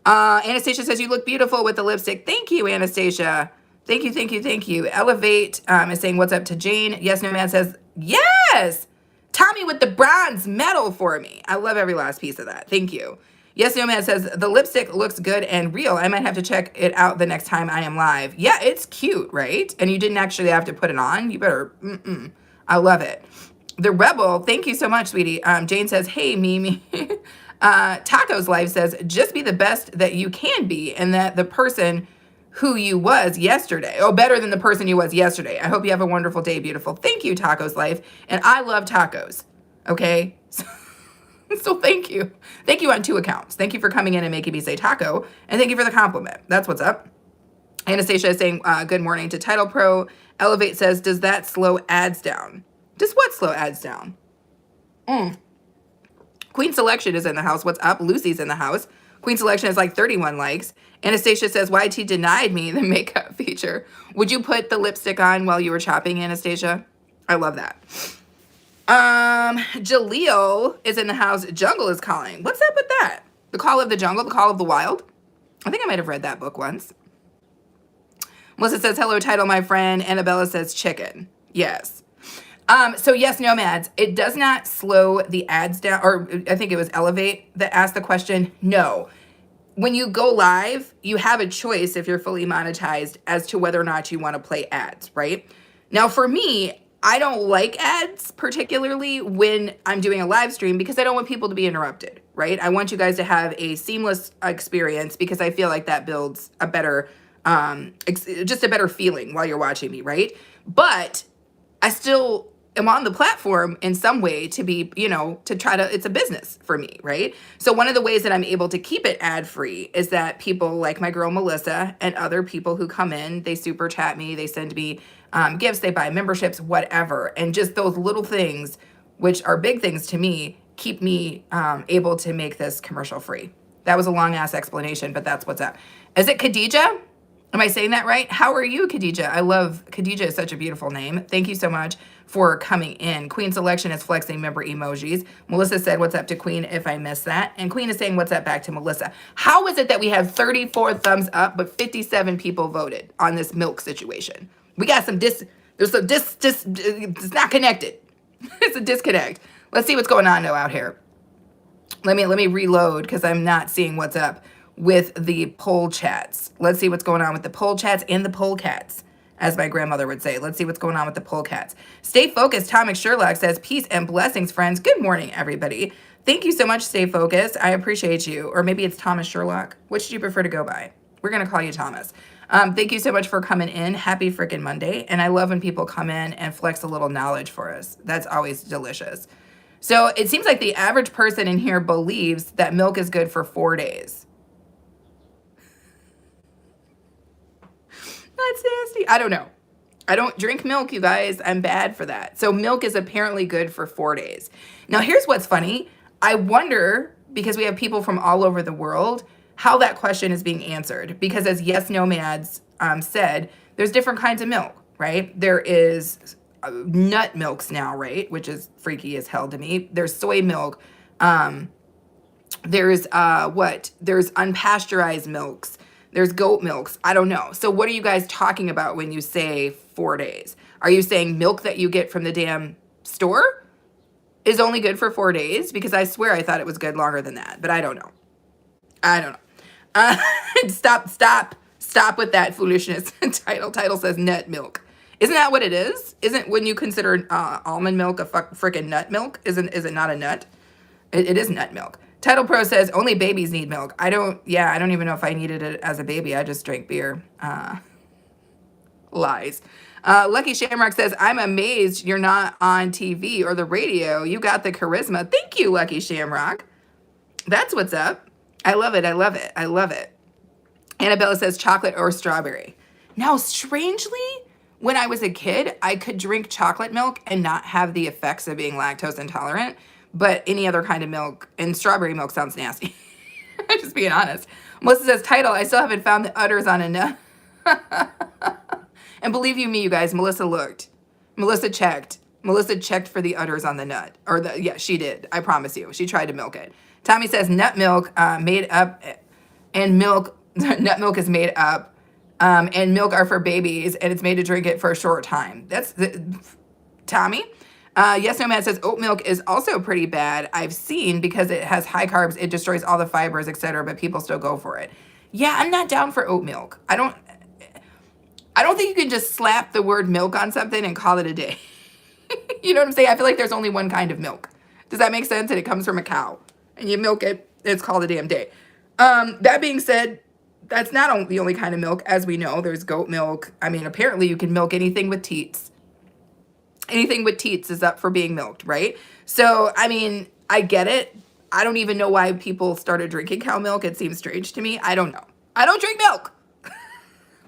Anastasia says, you look beautiful with the lipstick. Thank you, Anastasia. Thank you, thank you, thank you. Elevate is saying, what's up to Jane? Yes, no man says, yes! Tommy with the bronze medal for me. I love every last piece of that. Thank you. Yes, no man says, the lipstick looks good and real. I might have to check it out the next time I am live. Yeah, it's cute, right? And you didn't actually have to put it on. You better, I love it. The Rebel, thank you so much, sweetie. Jane says, hey, Mimi. Tacos Life says, just be the best that you can be and that the person who you was yesterday. Oh, better than the person you was yesterday. I hope you have a wonderful day, beautiful. Thank you, Tacos Life. And I love tacos. Okay? So thank you. Thank you on 2 accounts. Thank you for coming in and making me say taco. And thank you for the compliment. That's what's up. Anastasia is saying, good morning to Title Pro. Elevate says, does that slow ads down? Does what slow ads down? Queen Selection is in the house. What's up? Lucy's in the house. Queen Selection has like 31 likes. Anastasia says, YT denied me the makeup feature. Would you put the lipstick on while you were chopping, Anastasia? I love that. Jaleel is in the house. Jungle is calling. What's up with that? The Call of the Jungle, The Call of the Wild. I think I might have read that book once. Melissa says, hello, Title, my friend. Annabella says, chicken. Yes. So yes, Nomads, it does not slow the ads down, or I think it was Elevate that asked the question. No. When you go live, you have a choice if you're fully monetized as to whether or not you want to play ads, right? Now, for me, I don't like ads, particularly when I'm doing a live stream, because I don't want people to be interrupted, right? I want you guys to have a seamless experience because I feel like that builds a better, just a better feeling while you're watching me, right? But I still am on the platform in some way to be, to try to, it's a business for me, right? So one of the ways that I'm able to keep it ad-free is that people like my girl Melissa and other people who come in, they super chat me, they send me gifts, they buy memberships, whatever. And just those little things, which are big things to me, keep me able to make this commercial free. That was a long ass explanation, but that's what's up. Is it Khadija? Am I saying that right? How are you, Khadija? I love, Khadija is such a beautiful name. Thank you so much for coming in. Queen Selection is flexing member emojis. Melissa said, what's up to Queen if I missed that? And Queen is saying, what's up back to Melissa. How is it that we have 34 thumbs up, but 57 people voted on this milk situation? We got some it's not connected. It's a disconnect. Let's see what's going on though out here. Let me reload because I'm not seeing what's up with the poll chats. Let's see what's going on with the poll chats and the poll cats, as my grandmother would say. Let's see what's going on with the poll cats. Stay focused. Thomas Sherlock says, peace and blessings, friends. Good morning, everybody. Thank you so much, Stay Focused. I appreciate you. Or maybe it's Thomas Sherlock. Which do you prefer to go by? We're going to call you Thomas. Thank you so much for coming in. Happy freaking Monday. And I love when people come in and flex a little knowledge for us. That's always delicious. So it seems like the average person in here believes that milk is good for 4 days. That's nasty. I don't know. I don't drink milk, you guys. I'm bad for that. So milk is apparently good for 4 days. Now, here's what's funny. I wonder, because we have people from all over the world, how that question is being answered. Because as Yes Nomads said, there's different kinds of milk, right? There is nut milks now, right? Which is freaky as hell to me. There's soy milk. There's There's unpasteurized milks. There's goat milks. I don't know. So what are you guys talking about when you say 4 days? Are you saying milk that you get from the damn store is only good for 4 days? Because I swear I thought it was good longer than that, but I don't know. I don't know. Stop with that foolishness. Title says nut milk. Isn't that what it is? Isn't when you consider almond milk a freaking nut milk? Is it not a nut? It is nut milk. Title Pro says only babies need milk. I don't even know if I needed it as a baby. I just drank beer. Lies. Lucky Shamrock says, I'm amazed you're not on TV or the radio. You got the charisma. Thank you, Lucky Shamrock. That's what's up. I love it. I love it. I love it. Annabella says chocolate or strawberry. Now, strangely, when I was a kid, I could drink chocolate milk and not have the effects of being lactose intolerant, but any other kind of milk, and strawberry milk sounds nasty. I'm just being honest. Melissa says, title, I still haven't found the udders on a nut. And believe you me, you guys, Melissa looked. Melissa checked. Melissa checked for the udders on the nut. Yeah, she did. I promise you. She tried to milk it. Tommy says nut milk made up, and milk, nut milk is made up, and milk are for babies, and it's made to drink it for a short time. That's Tommy. Yes, Nomad says oat milk is also pretty bad. I've seen because it has high carbs, it destroys all the fibers, etc. But people still go for it. Yeah, I'm not down for oat milk. I don't think you can just slap the word milk on something and call it a day. You know what I'm saying? I feel like there's only one kind of milk. Does that make sense? And it comes from a cow. And you milk it, it's called a damn day. That being said, that's not the only kind of milk. As we know, there's goat milk. I mean, apparently you can milk anything with teats. Anything with teats is up for being milked, right? So, I mean, I get it. I don't even know why people started drinking cow milk. It seems strange to me. I don't know. I don't drink milk.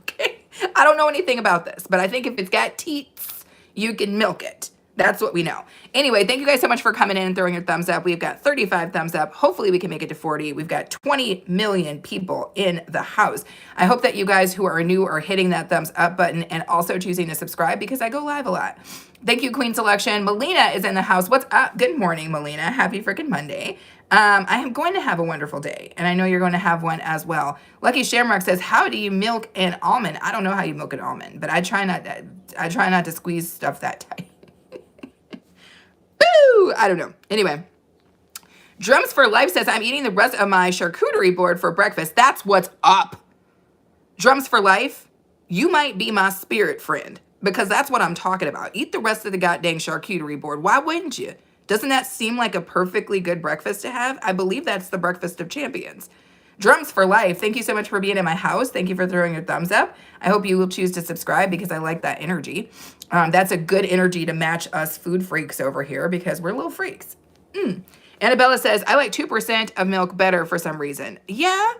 Okay? I don't know anything about this, but I think if it's got teats, you can milk it. That's what we know. Anyway, thank you guys so much for coming in and throwing your thumbs up. We've got 35 thumbs up. Hopefully we can make it to 40. We've got 20 million people in the house. I hope that you guys who are new are hitting that thumbs up button and also choosing to subscribe because I go live a lot. Thank you, Queen Selection. Melina is in the house. What's up? Good morning, Melina. Happy freaking Monday. I am going to have a wonderful day, and I know you're going to have one as well. Lucky Shamrock says, how do you milk an almond? I don't know how you milk an almond, but I try not to squeeze stuff that tight. Boo! I don't know. Anyway, Drums for Life says, I'm eating the rest of my charcuterie board for breakfast. That's what's up. Drums for Life, you might be my spirit friend because that's what I'm talking about. Eat the rest of the goddamn charcuterie board. Why wouldn't you? Doesn't that seem like a perfectly good breakfast to have? I believe that's the breakfast of champions. Drums for Life, thank you so much for being in my house. Thank you for throwing your thumbs up. I hope you will choose to subscribe because I like that energy. That's a good energy to match us food freaks over here because we're little freaks. Annabella says, I like 2% of milk better for some reason. Yeah,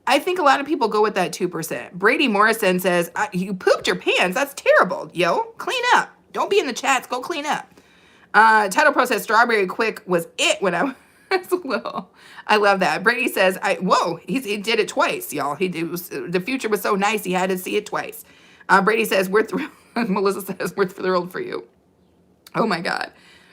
I think a lot of people go with that 2%. Brady Morrison says, you pooped your pants. That's terrible. Yo, clean up. Don't be in the chats. Go clean up. Title Pro says, Strawberry Quick was it when I was little. I love that. Brady says, he did it twice, y'all. The future was so nice, he had to see it twice. Brady says, we're thrilled. Melissa says, we're thrilled for you. Oh my God.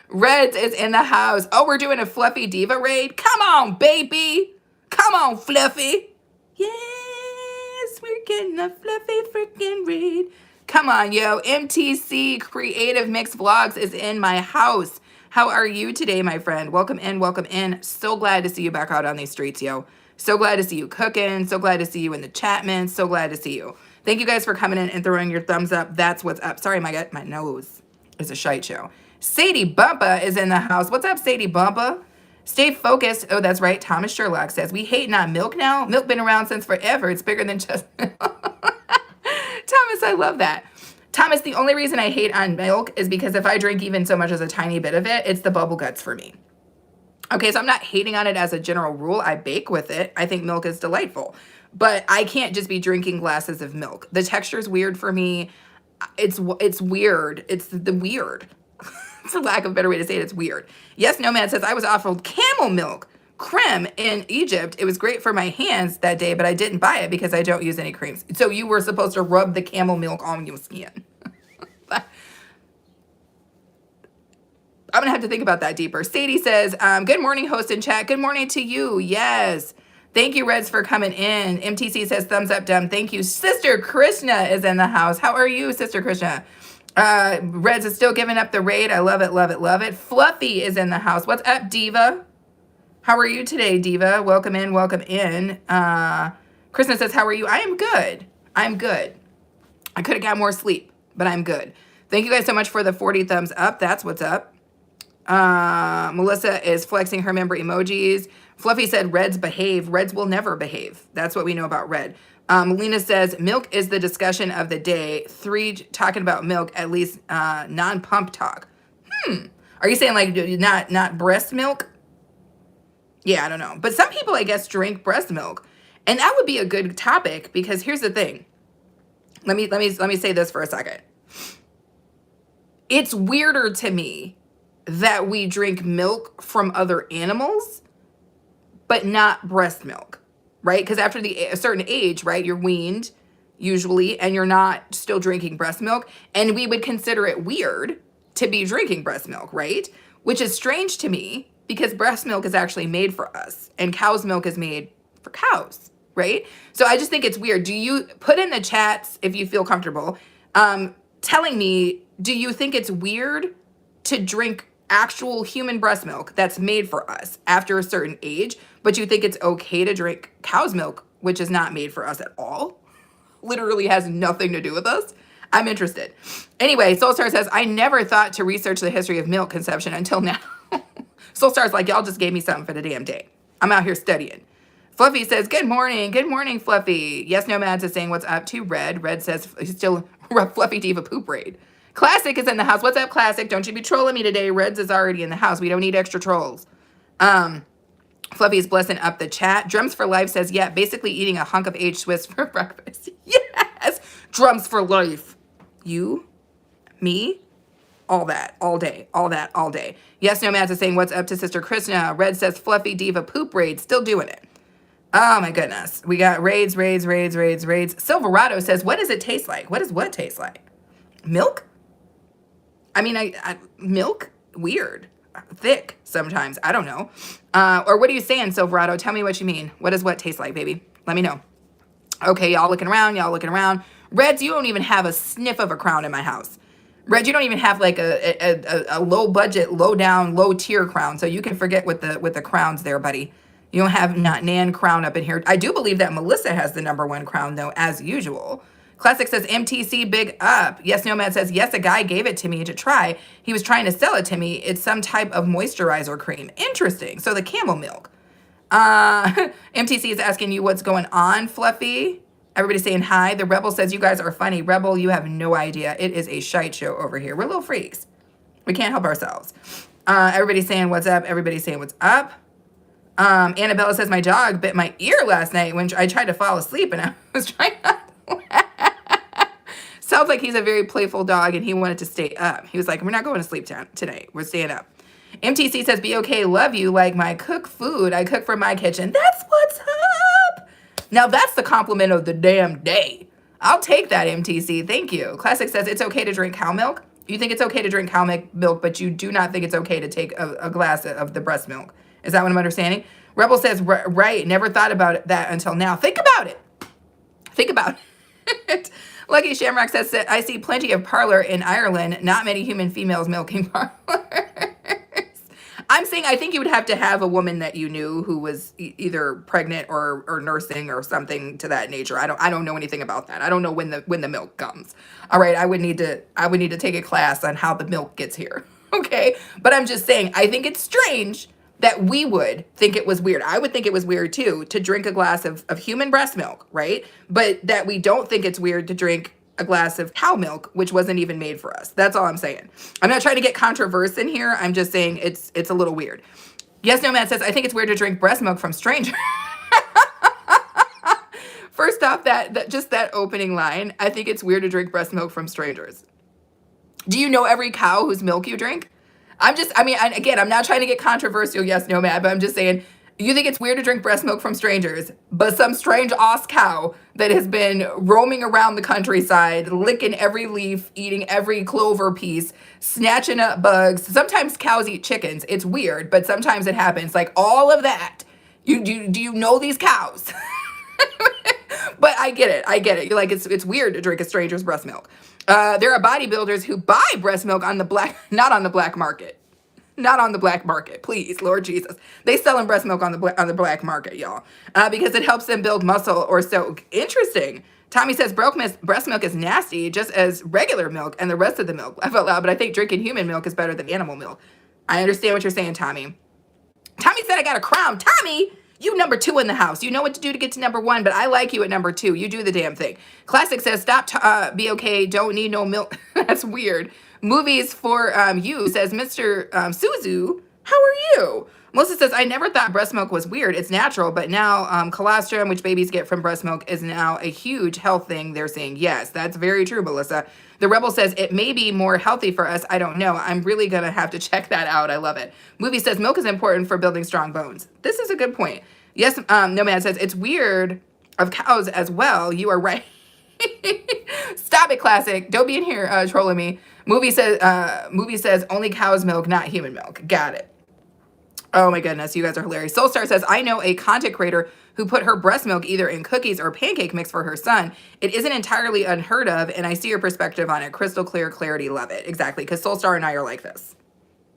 Reds is in the house. Oh, we're doing a Fluffy Diva raid. Come on, baby. Come on, Fluffy. Yes, we're getting a Fluffy freaking raid. Come on, yo. MTC Creative Mix Vlogs is in my house. How are you today, my friend? Welcome in, welcome in. So glad to see you back out on these streets, yo. So glad to see you cooking. So glad to see you in the Chapman. So glad to see you. Thank you guys for coming in and throwing your thumbs up. That's what's up. Sorry, my nose is a shite show. Sadie Bumpa is in the house. What's up, Sadie Bumpa? Stay focused. Oh, that's right. Thomas Sherlock says, we hate not milk now. Milk been around since forever. It's bigger than just Thomas, I love that. Thomas, the only reason I hate on milk is because if I drink even so much as a tiny bit of it, it's the bubble guts for me. Okay, so I'm not hating on it as a general rule. I bake with it. I think milk is delightful. But I can't just be drinking glasses of milk. The texture is weird for me. It's weird. It's the weird. It's a lack of a better way to say it. It's weird. Yes, Nomad says, I was offered camel milk creme in Egypt. It was great for my hands that day, but I didn't buy it because I don't use any creams. So you were supposed to rub the camel milk on your skin. I'm going to have to think about that deeper. Sadie says, good morning, host and chat. Good morning to you. Yes. Thank you, Reds, for coming in. MTC says, thumbs up, dumb. Thank you. Sister Krishna is in the house. How are you, Sister Krishna? Reds is still giving up the raid. I love it, love it, love it. Fluffy is in the house. What's up, Diva? How are you today, Diva? Welcome in, welcome in. Krishna says, how are you? I am good. I'm good. I could have got more sleep, but I'm good. Thank you guys so much for the 40 thumbs up. That's what's up. Melissa is flexing her member emojis. Fluffy said Reds behave. Reds will never behave. That's what we know about Red. Melina says milk is the discussion of the day. 3 talking about milk, at least non-pump talk. Are you saying like not breast milk? Yeah, I don't know. But some people, I guess, drink breast milk. And that would be a good topic because here's the thing. Let me say this for a second. It's weirder to me that we drink milk from other animals, but not breast milk, right? Because after a certain age, right, you're weaned usually, and you're not still drinking breast milk. And we would consider it weird to be drinking breast milk, right? Which is strange to me because breast milk is actually made for us and cow's milk is made for cows, right? So I just think it's weird. Do you put in the chats if you feel comfortable telling me, do you think it's weird to drink actual human breast milk that's made for us after a certain age, but you think it's okay to drink cow's milk, which is not made for us at all? Literally has nothing to do with us. I'm interested. Anyway, Soulstar says, I never thought to research the history of milk consumption until now. Soulstar's like, y'all just gave me something for the damn day. I'm out here studying. Fluffy says, good morning. Good morning, Fluffy. Yes, Nomads is saying what's up to Red. Red says he's still Fluffy Diva poop raid. Classic is in the house. What's up, Classic? Don't you be trolling me today. Reds is already in the house. We don't need extra trolls. Fluffy is blessing up the chat. Drums for Life says, yeah, basically eating a hunk of aged Swiss for breakfast. Yes. Drums for Life. You, me, all that, all day, all that, all day. Yes, Nomads is saying, what's up to Sister Krishna? Red says, Fluffy Diva poop raid. Still doing it. Oh my goodness. We got raids. Silverado says, what does it taste like? What does what taste like? Milk? I mean, milk? Weird. Thick sometimes. I don't know. Or what are you saying, Silverado? Tell me what you mean. What does what taste like, baby? Let me know. Okay, y'all looking around. Reds, you don't even have a sniff of a crown in my house. Red, you don't even have like a low budget, low down, low tier crown. So you can forget with the crowns there, buddy. You don't have not Nan crown up in here. I do believe that Melissa has the #1 crown though, as usual. Classic says MTC big up. Yes, Nomad says, yes, a guy gave it to me to try. He was trying to sell it to me. It's some type of moisturizer cream. Interesting. So the camel milk. MTC is asking you what's going on, Fluffy. Everybody's saying hi. The Rebel says, you guys are funny. Rebel, you have no idea. It is a shite show over here. We're little freaks. We can't help ourselves. Everybody's saying what's up. Everybody's saying what's up. Annabella says, my dog bit my ear last night when I tried to fall asleep and I was trying not to laugh. Sounds like he's a very playful dog and he wanted to stay up. He was like, we're not going to sleep tonight. We're staying up. MTC says, be okay, love you, like my cook food. I cook from my kitchen. That's what's up. Now that's the compliment of the damn day. I'll take that, MTC. Thank you. Classic says, it's okay to drink cow milk. You think it's okay to drink cow milk, but you do not think it's okay to take a glass of the breast milk. Is that what I'm understanding? Rebel says, right, never thought about that until now. Think about it. Think about it. Lucky Shamrock says that I see plenty of parlor in Ireland, not many human females milking parlors. I'm saying I think you would have to have a woman that you knew who was either pregnant or nursing or something to that nature. I don't know anything about that. I don't know when the milk comes. All right, I would need to take a class on how the milk gets here. Okay? But I'm just saying I think it's strange that we would think it was weird. I would think it was weird too to drink a glass of human breast milk, right? But that we don't think it's weird to drink a glass of cow milk, which wasn't even made for us. That's all I'm saying. I'm not trying to get controversial in here. I'm just saying it's a little weird. Yes, Nomad says, I think it's weird to drink breast milk from strangers. First off, that opening line, I think it's weird to drink breast milk from strangers. Do you know every cow whose milk you drink? Again, I'm not trying to get controversial, yes, Nomad, but I'm just saying, you think it's weird to drink breast milk from strangers, but some strange ass cow that has been roaming around the countryside, licking every leaf, eating every clover piece, snatching up bugs. Sometimes cows eat chickens. It's weird, but sometimes it happens. Like all of that. Do you know these cows? But I get it. You're like, it's weird to drink a stranger's breast milk. There are bodybuilders who buy breast milk not on the black market. Not on the black market, please, Lord Jesus. They selling breast milk on the black market, y'all, because it helps them build muscle or so. Interesting. Tommy says breast milk is nasty, just as regular milk and the rest of the milk. I felt loud, but I think drinking human milk is better than animal milk. I understand what you're saying, Tommy. Tommy said I got a crown. Tommy, you number 2 in the house. You know what to do to get to number 1, but I like you at number 2. You do the damn thing. Classic says, stop, be okay. Don't need no milk. That's weird. Movies for you, says Mr. Suzu. How are you? Melissa says, I never thought breast milk was weird. It's natural, but now colostrum, which babies get from breast milk, is now a huge health thing. They're saying, yes, that's very true, Melissa. The Rebel says, it may be more healthy for us. I don't know. I'm really going to have to check that out. I love it. Movie says, milk is important for building strong bones. This is a good point. Yes, Nomad says, it's weird of cows as well. You are right. Stop it, Classic. Don't be in here trolling me. Movie says, only cow's milk, not human milk. Got it. Oh my goodness, you guys are hilarious. Soulstar says, I know a content creator who put her breast milk either in cookies or pancake mix for her son. It isn't entirely unheard of, and I see your perspective on it. Crystal clear clarity, love it. Exactly, because Soulstar and I are like this.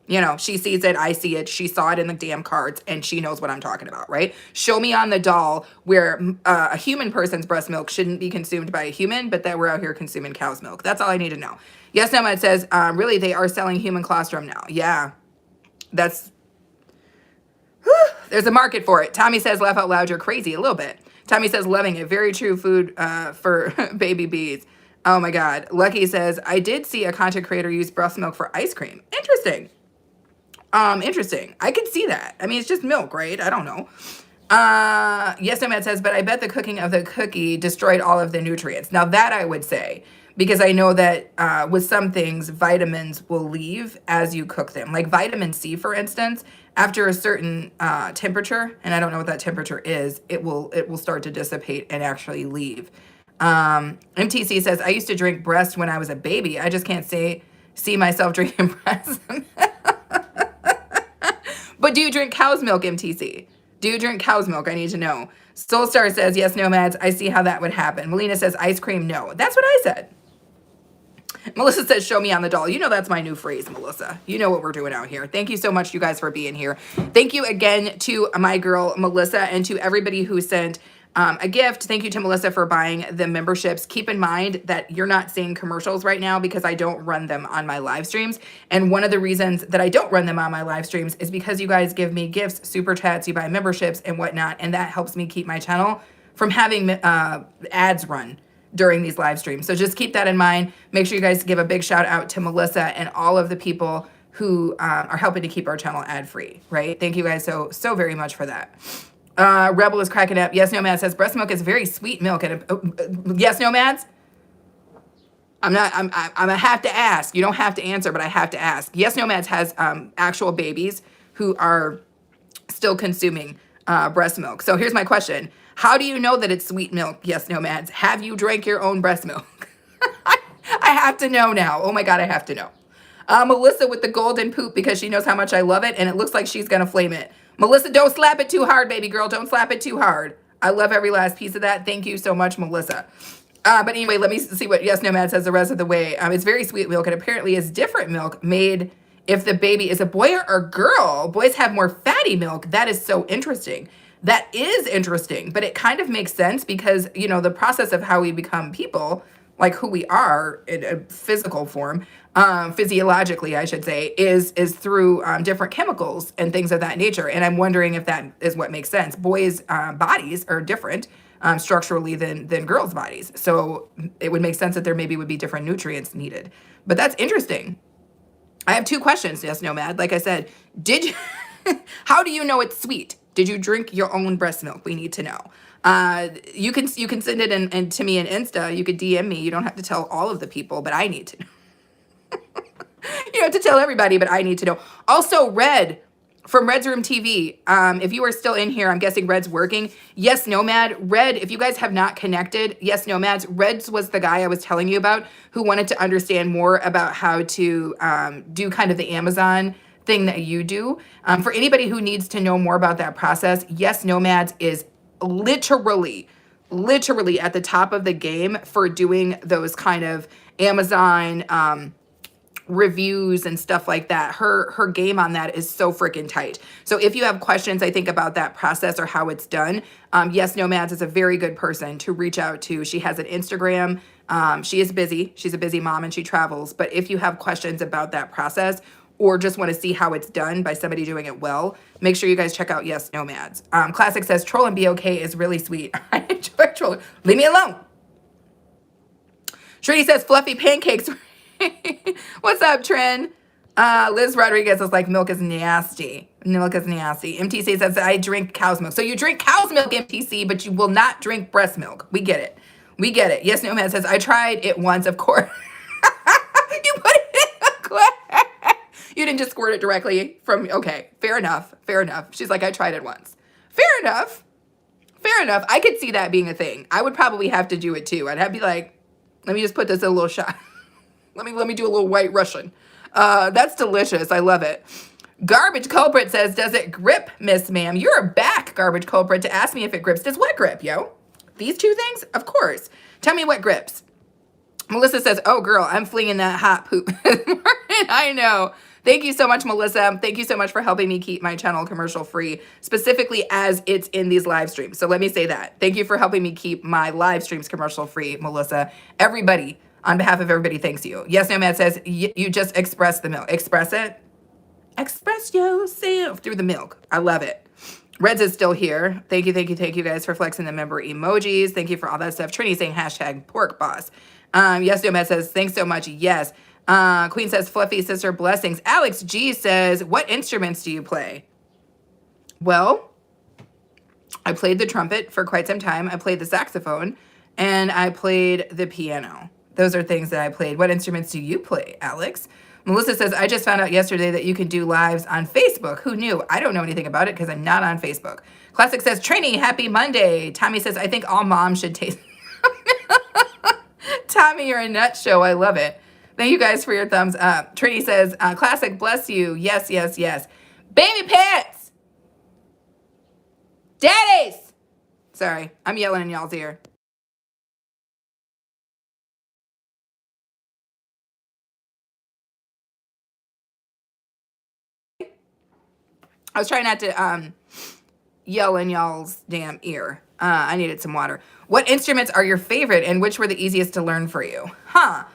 You know, she sees it, I see it, she saw it in the damn cards, and she knows what I'm talking about, right? Show me on the doll where a human person's breast milk shouldn't be consumed by a human, but that we're out here consuming cow's milk. That's all I need to know. Yes, Nomad says, really, they are selling human colostrum now. Yeah, that's... There's a market for it. Tommy says, laugh out loud, you're crazy. A little bit. Tommy says, loving it. Very true food for baby bees. Oh my God. Lucky says, I did see a content creator use breast milk for ice cream. Interesting. Interesting. I could see that. I mean, it's just milk, right? I don't know. Yes, Nomad says, but I bet the cooking of the cookie destroyed all of the nutrients. Now that I would say, because I know that with some things, vitamins will leave as you cook them. Like vitamin C, for instance, after a certain temperature, and I don't know what that temperature is, it will start to dissipate and actually leave. MTC says, I used to drink breast when I was a baby. I just can't see myself drinking breast. But do you drink cow's milk, MTC? Do you drink cow's milk? I need to know. Soulstar says, yes, Nomads. I see how that would happen. Melina says, ice cream, no. That's what I said. Melissa says, show me on the doll. You know that's my new phrase, Melissa. You know what we're doing out here. Thank you so much, you guys, for being here. Thank you again to my girl, Melissa, and to everybody who sent a gift. Thank you to Melissa for buying the memberships. Keep in mind that you're not seeing commercials right now because I don't run them on my live streams. And one of the reasons that I don't run them on my live streams is because you guys give me gifts, super chats, you buy memberships and whatnot. And that helps me keep my channel from having ads run during these live streams. So just keep that in mind. Make sure you guys give a big shout out to Melissa and all of the people who are helping to keep our channel ad free, right? Thank you guys so very much for that. Rebel is cracking up. Yes, Nomad says breast milk is very sweet milk. And yes, Nomads. I'm gonna have to ask. You don't have to answer, but I have to ask. Yes, Nomads has actual babies who are still consuming breast milk. So here's my question. How do you know that it's sweet milk? Yes, Nomads. Have you drank your own breast milk? I have to know now. Oh my God, I have to know. Melissa with the golden poop because she knows how much I love it and it looks like she's gonna flame it. Melissa, don't slap it too hard, baby girl. Don't slap it too hard. I love every last piece of that. Thank you so much, Melissa. But anyway, let me see what Yes Nomad says the rest of the way. It's very sweet milk and apparently is different milk made if the baby is a boy or a girl. Boys have more fatty milk. That is so interesting. That is interesting, but it kind of makes sense because, you know, the process of how we become people, like who we are in a physical form, physiologically, I should say, is through different chemicals and things of that nature. And I'm wondering if that is what makes sense. Boys' bodies are different structurally than girls' bodies. So it would make sense that there maybe would be different nutrients needed. But that's interesting. I have 2 questions, Yes Nomad. Like I said, did you, how do you know it's sweet? Did you drink your own breast milk? We need to know. You can send it in to me in Insta. You could DM me. You don't have to tell all of the people, but I need to know. You don't have to tell everybody, but I need to know. Also, Red from Red's Room TV. If you are still in here, I'm guessing Red's working. Yes, Nomad. Red, if you guys have not connected, Yes, Nomads. Red's was the guy I was telling you about who wanted to understand more about how to do kind of the Amazon thing that you do. For anybody who needs to know more about that process, Yes, Nomads is literally at the top of the game for doing those kind of Amazon reviews and stuff like that. Her game on that is so freaking tight. So if you have questions, I think, about that process or how it's done, Yes Nomads is a very good person to reach out to. She has an Instagram. She is busy. She's a busy mom and she travels. But if you have questions about that process or just want to see how it's done by somebody doing it well, make sure you guys check out Yes Nomads. Classic says, troll and be okay is really sweet. I enjoy trolling. Leave me alone. Trini says, fluffy pancakes. What's up, Trin? Liz Rodriguez is like, milk is nasty. Milk is nasty. MTC says, I drink cow's milk. So you drink cow's milk, MTC, but you will not drink breast milk. We get it. We get it. Yes, No Man says, I tried it once, of course. You put it in a glass. You didn't just squirt it directly from, okay, fair enough. Fair enough. She's like, I tried it once. Fair enough. Fair enough. I could see that being a thing. I would probably have to do it too. I'd have to be like, let me just put this in a little shot. Let me do a little white Russian. That's delicious. I love it. Garbage Culprit says, does it grip, Miss Ma'am? You're back, Garbage Culprit, to ask me if it grips. Does what grip, yo? These two things? Of course. Tell me what grips. Melissa says, oh, girl, I'm flinging that hot poop. I know. Thank you so much, Melissa. Thank you so much for helping me keep my channel commercial free, specifically as it's in these live streams. So let me say that. Thank you for helping me keep my live streams commercial free, Melissa. Everybody, on behalf of everybody, thanks you. Yes, Nomad says, you just express the milk. Express it. Express yourself through the milk. I love it. Reds is still here. Thank you guys for flexing the member emojis. Thank you for all that stuff. Trini saying hashtag pork boss. Yes, Nomad says, thanks so much. Yes. Queen says, fluffy sister blessings. Alex G says, what instruments do you play? Well, I played the trumpet for quite some time. I played the saxophone and I played the piano. Those are things that I played. What instruments do you play, Alex? Melissa says, I just found out yesterday that you can do lives on Facebook. Who knew? I don't know anything about it because I'm not on Facebook. Classic says, Trini, happy Monday. Tommy says, I think all moms should taste. Tommy, you're a nut show. I love it. Thank you guys for your thumbs up. Trini says, Classic, bless you. Yes, yes, yes. Baby pants. Daddies. Sorry, I'm yelling in y'all's ear. I was trying not to yell in y'all's damn ear. I needed some water. What instruments are your favorite and which were the easiest to learn for you? Huh.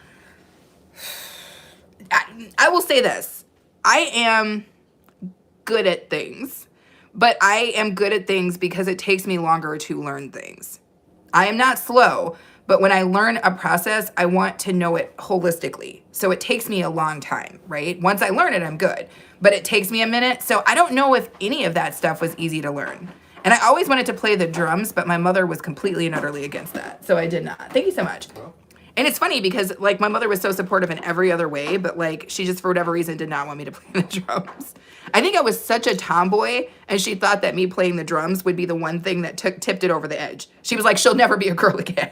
I will say this. I am good at things, but I am good at things because it takes me longer to learn things. I am not slow, but when I learn a process, I want to know it holistically. So it takes me a long time, right? Once I learn it, I'm good, but it takes me a minute. So I don't know if any of that stuff was easy to learn. And I always wanted to play the drums, but my mother was completely and utterly against that. So I did not. Thank you so much. And it's funny because like my mother was so supportive in every other way, but like she just for whatever reason did not want me to play the drums. I think I was such a tomboy and she thought that me playing the drums would be the one thing that tipped it over the edge. She was like, she'll never be a girl again.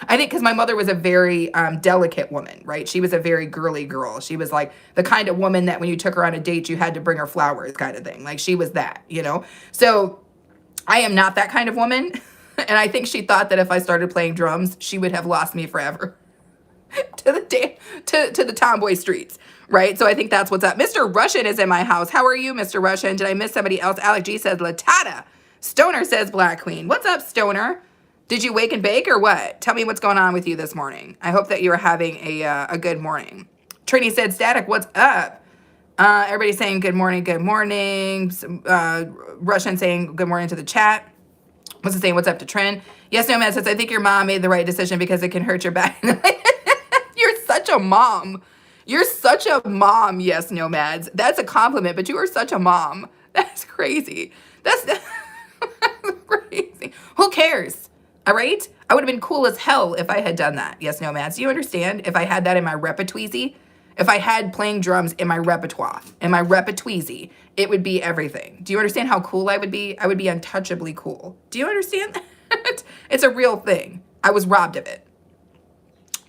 I think because my mother was a very delicate woman, right? She was a very girly girl. She was like the kind of woman that when you took her on a date, you had to bring her flowers kind of thing. Like she was that, you know? So I am not that kind of woman. And I think she thought that if I started playing drums, she would have lost me forever to the tomboy streets, right? So I think that's what's up. Mr. Russian is in my house. How are you, Mr. Russian? Did I miss somebody else? Alec G says Latata. Stoner says Black Queen. What's up, Stoner? Did you wake and bake or what? Tell me what's going on with you this morning. I hope that you're having a good morning. Trini said, Static, what's up? Everybody's saying good morning, good morning. Russian saying good morning to the chat. What's it saying? What's up to Trin? Yes, No Man says, I think your mom made the right decision because it can hurt your back. You're such a mom. You're such a mom, Yes Nomads. That's a compliment, but you are such a mom. That's crazy. That's crazy. Who cares? All right? I would have been cool as hell if I had done that. Yes Nomads. Do you understand? If I had that in my repertoire, if I had playing drums in my repertoire, it would be everything. Do you understand how cool I would be? I would be untouchably cool. Do you understand that? It's a real thing. I was robbed of it.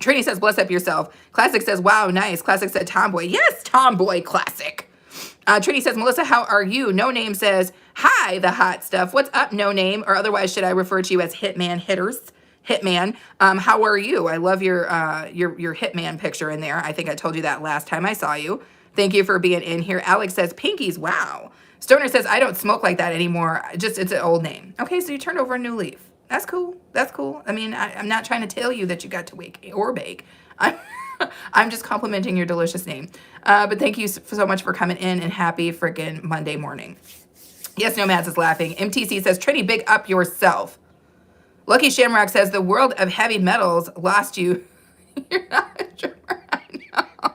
Trini says, bless up yourself. Classic says, wow, nice. Classic said, tomboy. Yes, tomboy classic. Trini says, Melissa, how are you? No Name says, hi, the hot stuff. What's up, No Name? Or otherwise, should I refer to you as Hitman Hitters? Hitman. How are you? I love your Hitman picture in there. I think I told you that last time I saw you. Thank you for being in here. Alex says, Pinkies, wow. Stoner says, I don't smoke like that anymore. Just, it's an old name. Okay, so you turned over a new leaf. That's cool. That's cool. I mean, I'm not trying to tell you that you got to wake or bake. I'm, I'm just complimenting your delicious name. But thank you so much for coming in, and happy freaking Monday morning. Yes, Nomads is laughing. MTC says, Trini, big up yourself. Lucky Shamrock says, the world of heavy metals lost you. You're not a drummer. I know.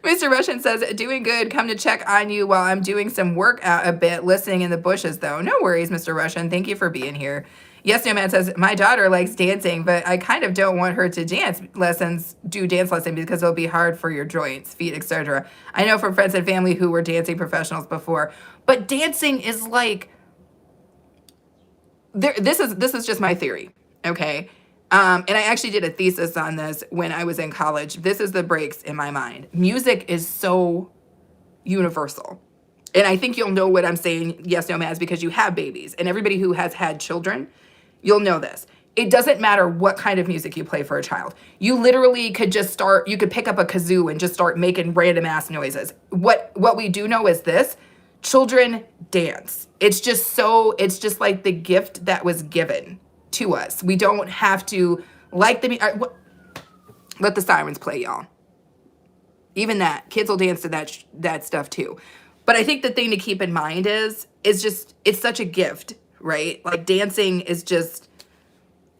Mr. Russian says, doing good. Come to check on you while I'm doing some work out a bit, listening in the bushes, though. No worries, Mr. Russian. Thank you for being here. Yes, Nomad says, my daughter likes dancing, but I kind of don't want her to do dance lessons because it'll be hard for your joints, feet, etc. I know from friends and family who were dancing professionals before, but dancing is like, this is just my theory, okay? And I actually did a thesis on this when I was in college. This is the breaks in my mind. Music is so universal. And I think you'll know what I'm saying, yes, Nomads, because you have babies. And everybody who has had children, you'll know this. It doesn't matter what kind of music you play for a child. You literally could just you could pick up a kazoo and just start making random ass noises. What we do know is this: children dance. It's just like the gift that was given to us. We don't have to like the let the sirens play, y'all. Even that, kids will dance to that stuff too. But I think the thing to keep in mind is it's such a gift, right? Like dancing is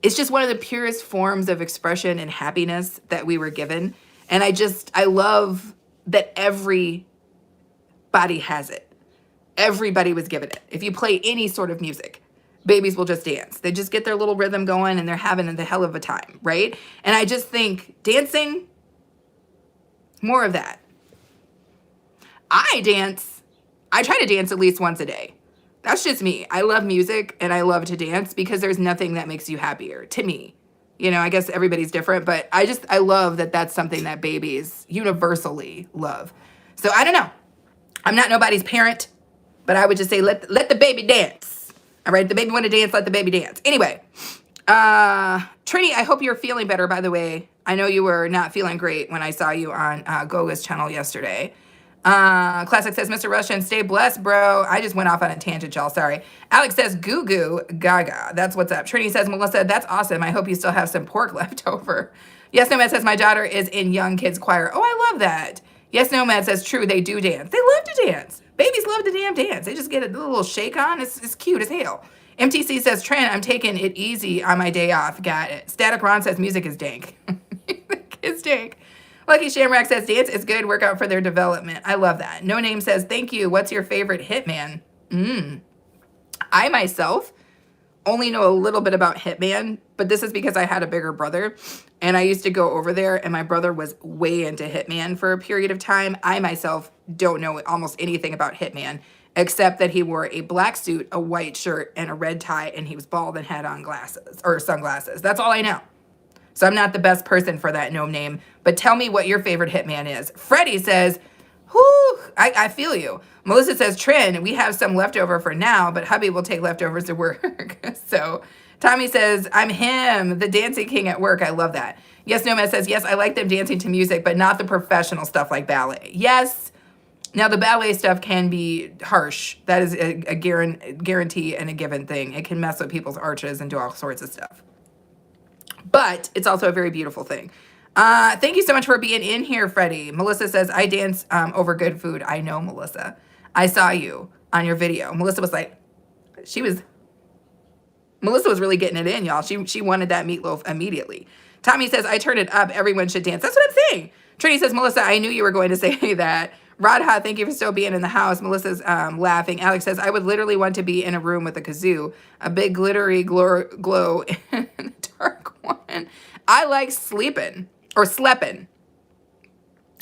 it's just one of the purest forms of expression and happiness that we were given. And I love that everybody has it. Everybody was given it. If you play any sort of music, babies will just dance. They just get their little rhythm going and they're having the hell of a time, right? And I just think dancing, more of that. I try to dance at least once a day. That's just me. I love music and I love to dance because there's nothing that makes you happier to me. You know, I guess everybody's different, but I love that that's something that babies universally love. So I don't know. I'm not nobody's parent, but I would just say let the baby dance. All right, the baby want to dance, let the baby dance. Anyway, Trini, I hope you're feeling better, by the way. I know you were not feeling great when I saw you on Goga's channel yesterday. Classic says, Mr. Russian, stay blessed, bro. I just went off on a tangent, y'all. Sorry. Alex says, goo goo gaga. That's what's up. Trini says, Melissa, that's awesome. I hope you still have some pork left over. Yes, Nomad says, my daughter is in young kids choir. Oh, I love that. Yes, Nomad says, true, they do dance. They love to dance. Babies love to damn dance. They just get a little shake on. It's cute as hell. MTC says, Trent, I'm taking it easy on my day off. Got it. Static Ron says, music is dank. Music is dank. Lucky Shamrock says, dance is good. Work out for their development. I love that. No Name says, thank you. What's your favorite Hitman? I myself only know a little bit about Hitman, but this is because I had a bigger brother and I used to go over there and my brother was way into Hitman for a period of time. I myself don't know almost anything about Hitman except that he wore a black suit, a white shirt, and a red tie, and he was bald and had on glasses or sunglasses. That's all I know. So I'm not the best person for that no name, but tell me what your favorite Hitman is. Freddie says, whoo, I feel you. Melissa says, Trin, we have some leftover for now, but hubby will take leftovers to work. So Tommy says, I'm him, the dancing king at work. I love that. Yes, Nomad says, yes, I like them dancing to music, but not the professional stuff like ballet. Yes. Now the ballet stuff can be harsh. That is a guarantee and a given thing. It can mess with people's arches and do all sorts of stuff. But it's also a very beautiful thing. Thank you so much for being in here, Freddie. Melissa says, I dance over good food. I know, Melissa. I saw you on your video. Melissa was really getting it in, y'all. She wanted that meatloaf immediately. Tommy says, I turn it up. Everyone should dance. That's what I'm saying. Trini says, Melissa, I knew you were going to say that. Radha, thank you for still being in the house. Melissa's laughing. Alex says, I would literally want to be in a room with a kazoo, a big glittery glow in the dark one. I like sleeping or sleeping.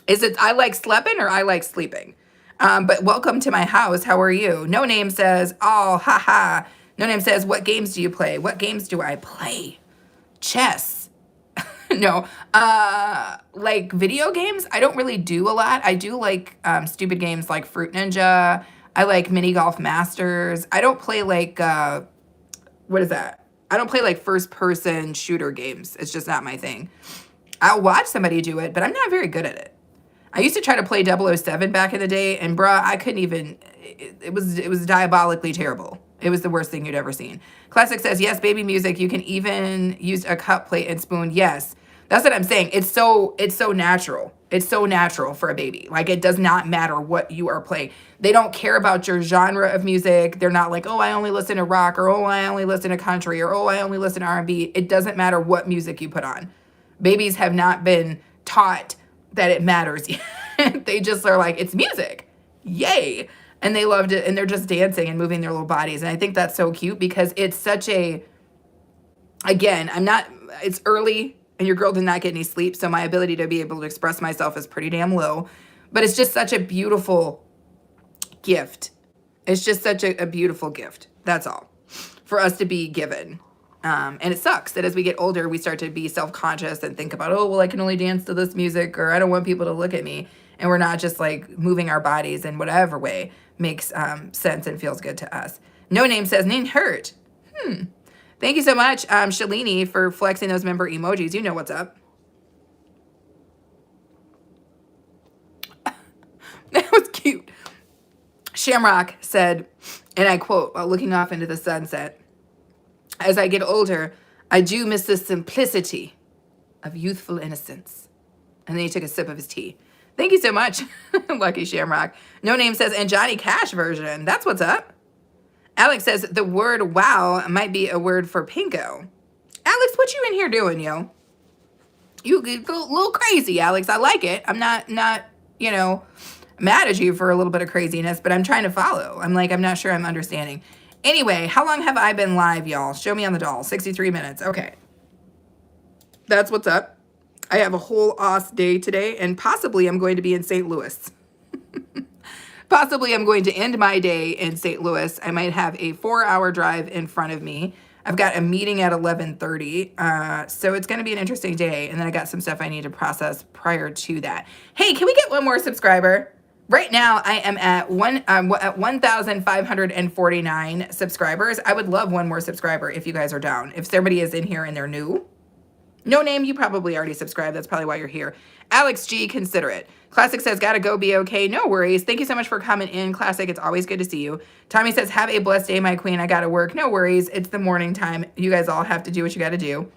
Is it I like sleeping or I like sleeping? But welcome to my house. How are you? No Name says, oh, haha. No Name says, what games do you play? What games do I play? Chess. No, like video games, I don't really do a lot. I do like stupid games like Fruit Ninja. I like Mini Golf Masters. I don't play like, what is that? I don't play like first person shooter games. It's just not my thing. I'll watch somebody do it, but I'm not very good at it. I used to try to play 007 back in the day, and bruh, I couldn't even, it was diabolically terrible. It was the worst thing you'd ever seen. Classic says, yes, baby music. You can even use a cup, plate, and spoon. Yes. That's what I'm saying. It's so natural. It's so natural for a baby. Like, it does not matter what you are playing. They don't care about your genre of music. They're not like, oh, I only listen to rock, or oh, I only listen to country, or oh, I only listen to R&B. It doesn't matter what music you put on. Babies have not been taught that it matters yet. They just are like, it's music. Yay. And they loved it. And they're just dancing and moving their little bodies. And I think that's so cute because it's such a, again, it's early and your girl did not get any sleep. So my ability to be able to express myself is pretty damn low. But it's just such a beautiful gift. It's just such a beautiful gift. That's all for us to be given. And it sucks that as we get older, we start to be self-conscious and think about, oh, well, I can only dance to this music, or I don't want people to look at me. And we're not just like moving our bodies in whatever way makes sense and feels good to us. No Name says, name hurt. Thank you so much, Shalini, for flexing those member emojis. You know what's up. That was cute. Shamrock said, and I quote, while looking off into the sunset, as I get older, I do miss the simplicity of youthful innocence. And then he took a sip of his tea. Thank you so much, Lucky Shamrock. No Name says, and Johnny Cash version. That's what's up. Alex says, the word wow might be a word for pinko. Alex, what you in here doing, yo? You get a little crazy, Alex. I like it. I'm not, mad at you for a little bit of craziness, but I'm trying to follow. I'm not sure I'm understanding. Anyway, how long have I been live, y'all? Show me on the doll. 63 minutes. Okay. That's what's up. I have a whole ass day today, and possibly I'm going to be in St. Louis. Possibly I'm going to end my day in St. Louis. I might have a 4-hour drive in front of me. I've got a meeting at 11:30, so it's going to be an interesting day, and then I got some stuff I need to process prior to that. Hey, can we get one more subscriber? Right now, I am at 1,549 subscribers. I would love one more subscriber if you guys are down. If somebody is in here and they're new. No Name, you probably already subscribed. That's probably why you're here. Alex G, consider it. Classic says, gotta go, be okay. No worries. Thank you so much for coming in, Classic. It's always good to see you. Tommy says, have a blessed day, my queen. I gotta work. No worries. It's the morning time. You guys all have to do what you gotta do.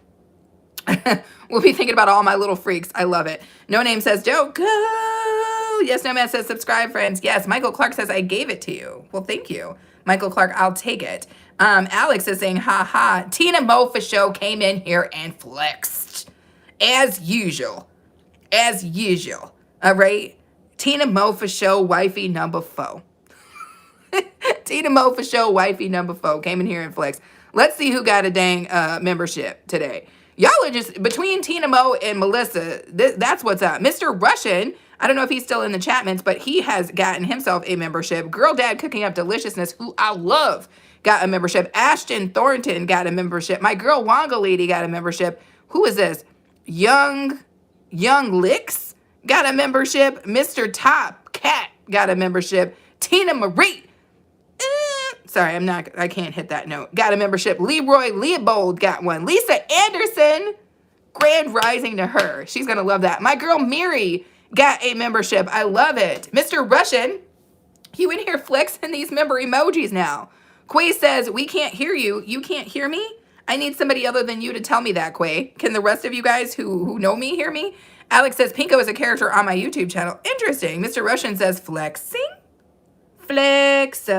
We'll be thinking about all my little freaks. I love it. No Name says, don't go. Yes, No Man says, subscribe, friends. Yes, Michael Clark says, I gave it to you. Well, thank you. Michael Clark, I'll take it. Alex is saying, ha ha. Tina Mo for show came in here and flexed. As usual. As usual. All right? Tina Mo for show, wifey number 4. Tina Mo for show, wifey number 4 came in here and flexed. Let's see who got a dang membership today. Y'all are just, between Tina Mo and Melissa, that's what's up. Mr. Russian, I don't know if he's still in the Chapmans, but he has gotten himself a membership. Girl Dad Cooking Up Deliciousness, who I love, got a membership. Ashton Thornton got a membership. My girl Wonga Lady got a membership. Who is this? Young Licks got a membership. Mr. Top Cat got a membership. Tina Marie. Sorry, I can't hit that note. Got a membership. Leroy Leopold got one. Lisa Anderson, grand rising to her. She's going to love that. My girl Miri got a membership. I love it. Mr. Russian, you in here flexing these member emojis now. Quay says, we can't hear you. You can't hear me? I need somebody other than you to tell me that, Quay. Can the rest of you guys who know me hear me? Alex says, Pinko is a character on my YouTube channel. Interesting. Mr. Russian says, flexing? Flex.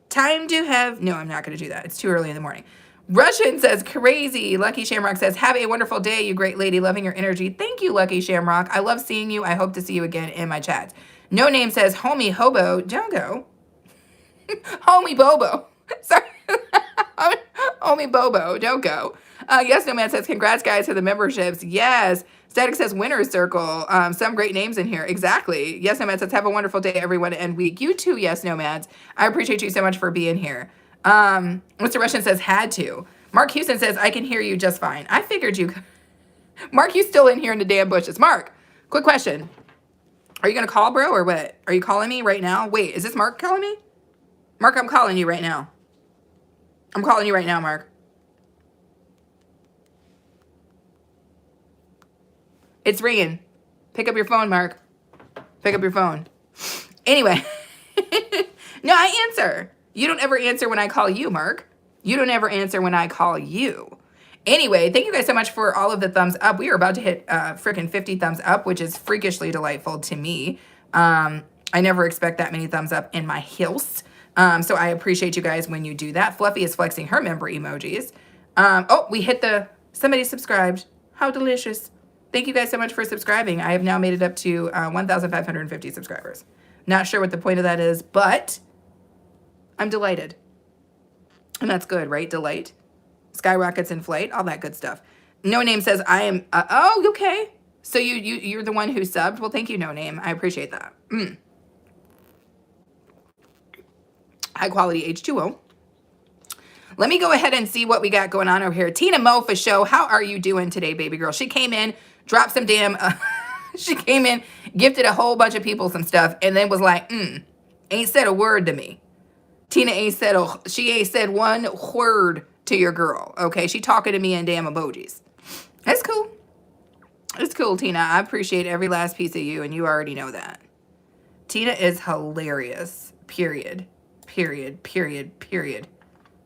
Time to have... No, I'm not going to do that. It's too early in the morning. Russian says, crazy. Lucky Shamrock says, have a wonderful day, you great lady. Loving your energy. Thank you, Lucky Shamrock. I love seeing you. I hope to see you again in my chats. No Name says, homie hobo. Don't go. Homie Bobo. Sorry. Homie Bobo. Don't go. Yes, No Man says, congrats, guys, for the memberships. Yes. Static says, winner's circle. Some great names in here. Exactly. Yes, No Man says, have a wonderful day, everyone, and week. You too, Yes, No Mads. I appreciate you so much for being here. Mr. Russian says, had to. Mark Houston says, I can hear you just fine. I figured you... Mark, you still in here in the damn bushes. Mark, quick question. Are you going to call, bro, or what? Are you calling me right now? Wait, is this Mark calling me? Mark, I'm calling you right now. I'm calling you right now, Mark. It's ringing. Pick up your phone, Mark. Pick up your phone. Anyway. No, I answer. You don't ever answer when I call you, Mark. You don't ever answer when I call you. Anyway, thank you guys so much for all of the thumbs up. We are about to hit freaking 50 thumbs up, which is freakishly delightful to me. I never expect that many thumbs up in my house. So I appreciate you guys when you do that. Fluffy is flexing her member emojis. Oh, we hit somebody subscribed. How delicious. Thank you guys so much for subscribing. I have now made it up to 1,550 subscribers. Not sure what the point of that is, but I'm delighted. And that's good, right? Delight. Skyrockets in flight, all that good stuff. No Name says, I am, oh, okay. So you're the one who subbed? Well, thank you, No Name. I appreciate that. High quality H2O. Let me go ahead and see what we got going on over here. Tina Mo for show. How are you doing today, baby girl? She came in, dropped some damn, she came in, gifted a whole bunch of people some stuff, and then was like, ain't said a word to me. Tina she ain't said one word to your girl, okay? She talking to me in damn emojis. That's cool. It's cool, Tina. I appreciate every last piece of you, and you already know that. Tina is hilarious. Period. Period. Period. Period.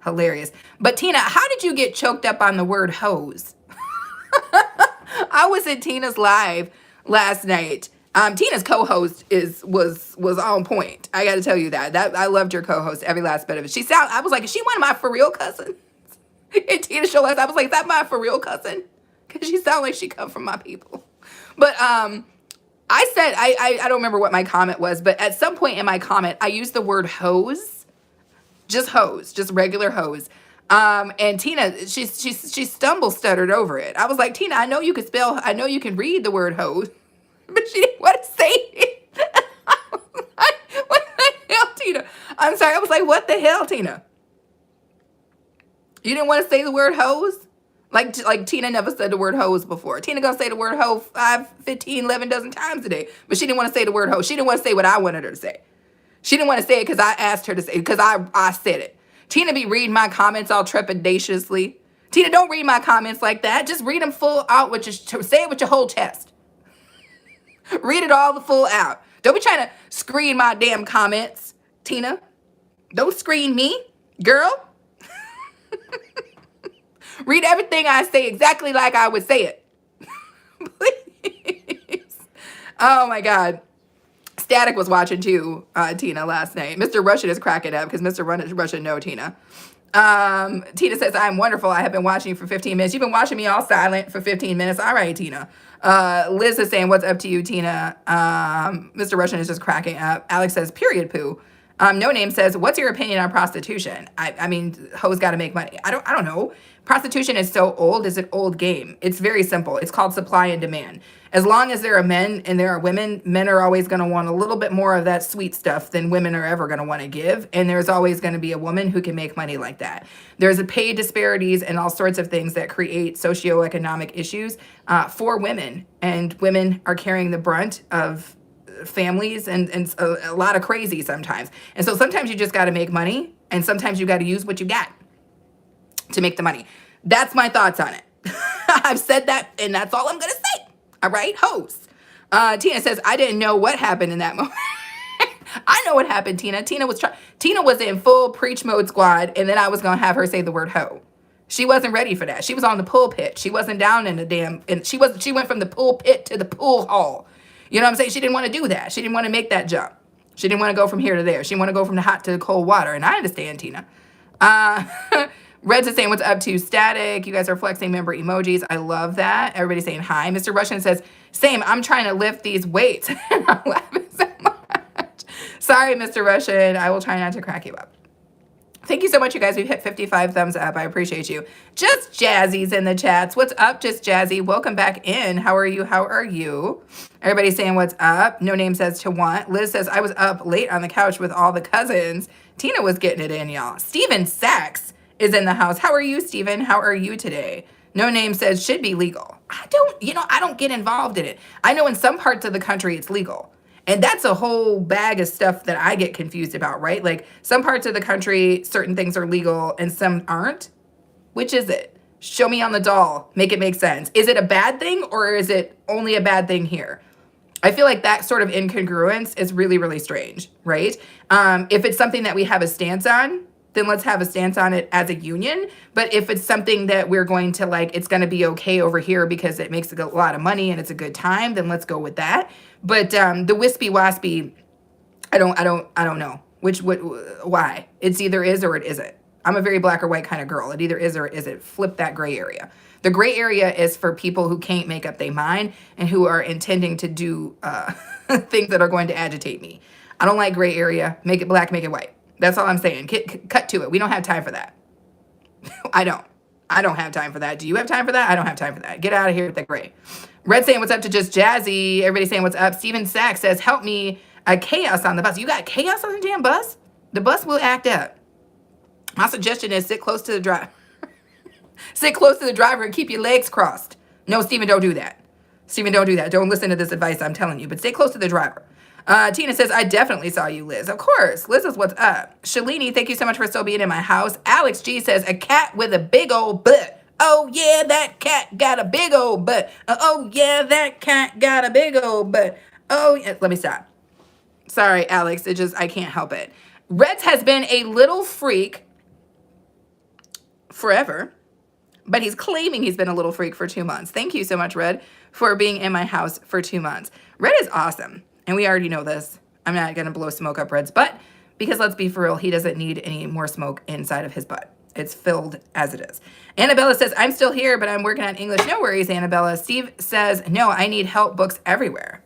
Hilarious. But Tina, how did you get choked up on the word hose? I was in Tina's live last night. Tina's co-host was on point. I got to tell you that I loved your co-host, every last bit of it. I was like, is she one of my for real cousins? And Tina showed us. I was like, is that my for real cousin? Because she sounded like she come from my people. But I said I don't remember what my comment was, but at some point in my comment, I used the word hose, just regular hose. And Tina, she stuttered over it. I was like, Tina, I know you can spell, I know you can read the word hose. But she didn't want to say it. What the hell, Tina? I'm sorry. I was like, what the hell, Tina? You didn't want to say the word hose? Like Tina never said the word hose before. Tina gonna say the word hoe 5, 15, 11 dozen times a day. But she didn't want to say the word hose. She didn't want to say what I wanted her to say. She didn't want to say it because I asked her to say it, because I said it. Tina be reading my comments all trepidatiously. Tina, don't read my comments like that. Just read them full out say it with your whole chest. Read it all the full out. Don't be trying to screen my damn comments, Tina. Don't screen me, girl. Read everything I say exactly like I would say it. Please. Oh my God. Static was watching too, Tina, last night. Mr. Russian is cracking up because Mr. Russian know Tina. Tina says, I'm wonderful. I have been watching you for 15 minutes. You've been watching me all silent for 15 minutes. All right, Tina. Liz is saying, what's up to you, Tina? Mr. Russian is just cracking up. Alex says, period poo. No Name says, what's your opinion on prostitution? I mean, hoes got to make money. I don't know. Prostitution is so old. It's an old game. It's very simple. It's called supply and demand. As long as there are men and there are women, men are always going to want a little bit more of that sweet stuff than women are ever going to want to give. And there's always going to be a woman who can make money like that. There's a pay disparities and all sorts of things that create socioeconomic issues for women. And women are carrying the brunt of families and a lot of crazy sometimes. And so sometimes you just got to make money, and sometimes you got to use what you got to make the money. That's my thoughts on it. I've said that, and that's all I'm going to say. All right, host. Tina says, I didn't know what happened in that moment. I know what happened, Tina. Tina was in full preach mode squad, and then I was going to have her say the word hoe. She wasn't ready for that. She was on the pulpit. She wasn't down in the damn, and she went from the pulpit to the pool hall. You know what I'm saying? She didn't want to do that. She didn't want to make that jump. She didn't want to go from here to there. She didn't want to go from the hot to the cold water. And I understand, Tina. Reds is saying, what's up to Static? You guys are flexing member emojis. I love that. Everybody's saying hi. Mr. Russian says, same, I'm trying to lift these weights. I'm laughing so much. Sorry, Mr. Russian. I will try not to crack you up. Thank you so much, you guys. We've hit 55 thumbs up. I appreciate you. Just Jazzy's in the chats. What's up, Just Jazzy? Welcome back in. How are you? How are you? Everybody's saying what's up. No Name says to want. Liz says, I was up late on the couch with all the cousins. Tina was getting it in, y'all. Steven Sachs is in the house. How are you, Steven? How are you today? No Name says should be legal. I don't get involved in it. I know in some parts of the country it's legal. And that's a whole bag of stuff that I get confused about, right? Like some parts of the country, certain things are legal and some aren't. Which is it? Show me on the doll. Make it make sense. Is it a bad thing or is it only a bad thing here? I feel like that sort of incongruence is really, really strange, right? If it's something that we have a stance on, then let's have a stance on it as a union. But if it's something that we're going to like, it's going to be okay over here because it makes a lot of money and it's a good time, then let's go with that. But the wispy waspy, I don't know why. It's either is or it isn't. I'm a very black or white kind of girl. It either is or it isn't. Flip that gray area. The gray area is for people who can't make up their mind and who are intending to do things that are going to agitate me. I don't like gray area. Make it black, make it white. That's all I'm saying. Cut to it. We don't have time for that. I don't have time for that. Do you have time for that? I don't have time for that. Get out of here with that gray. Red saying what's up to Just Jazzy. Everybody saying what's up. Steven Sachs says, help me. Chaos on the bus. You got chaos on the damn bus? The bus will act up. My suggestion is sit close to the driver. Sit close to the driver and keep your legs crossed. No, Steven, don't do that. Steven, don't do that. Don't listen to this advice I'm telling you, but stay close to the driver. Tina says, I definitely saw you, Liz. Of course. Liz is what's up. Shalini, thank you so much for still being in my house. Alex G says, a cat with a big old butt. Oh, yeah, that cat got a big old butt. Oh, yeah, that cat got a big old butt. Oh, yeah. Let me stop. Sorry, Alex. I can't help it. Reds has been a little freak forever, but he's claiming he's been a little freak for 2 months. Thank you so much, Red, for being in my house for 2 months. Red is awesome, and we already know this. I'm not going to blow smoke up Red's butt because let's be for real, he doesn't need any more smoke inside of his butt. It's filled as it is. Annabella says, I'm still here, but I'm working on English. No worries, Annabella. Steve says, no, I need help. Books everywhere.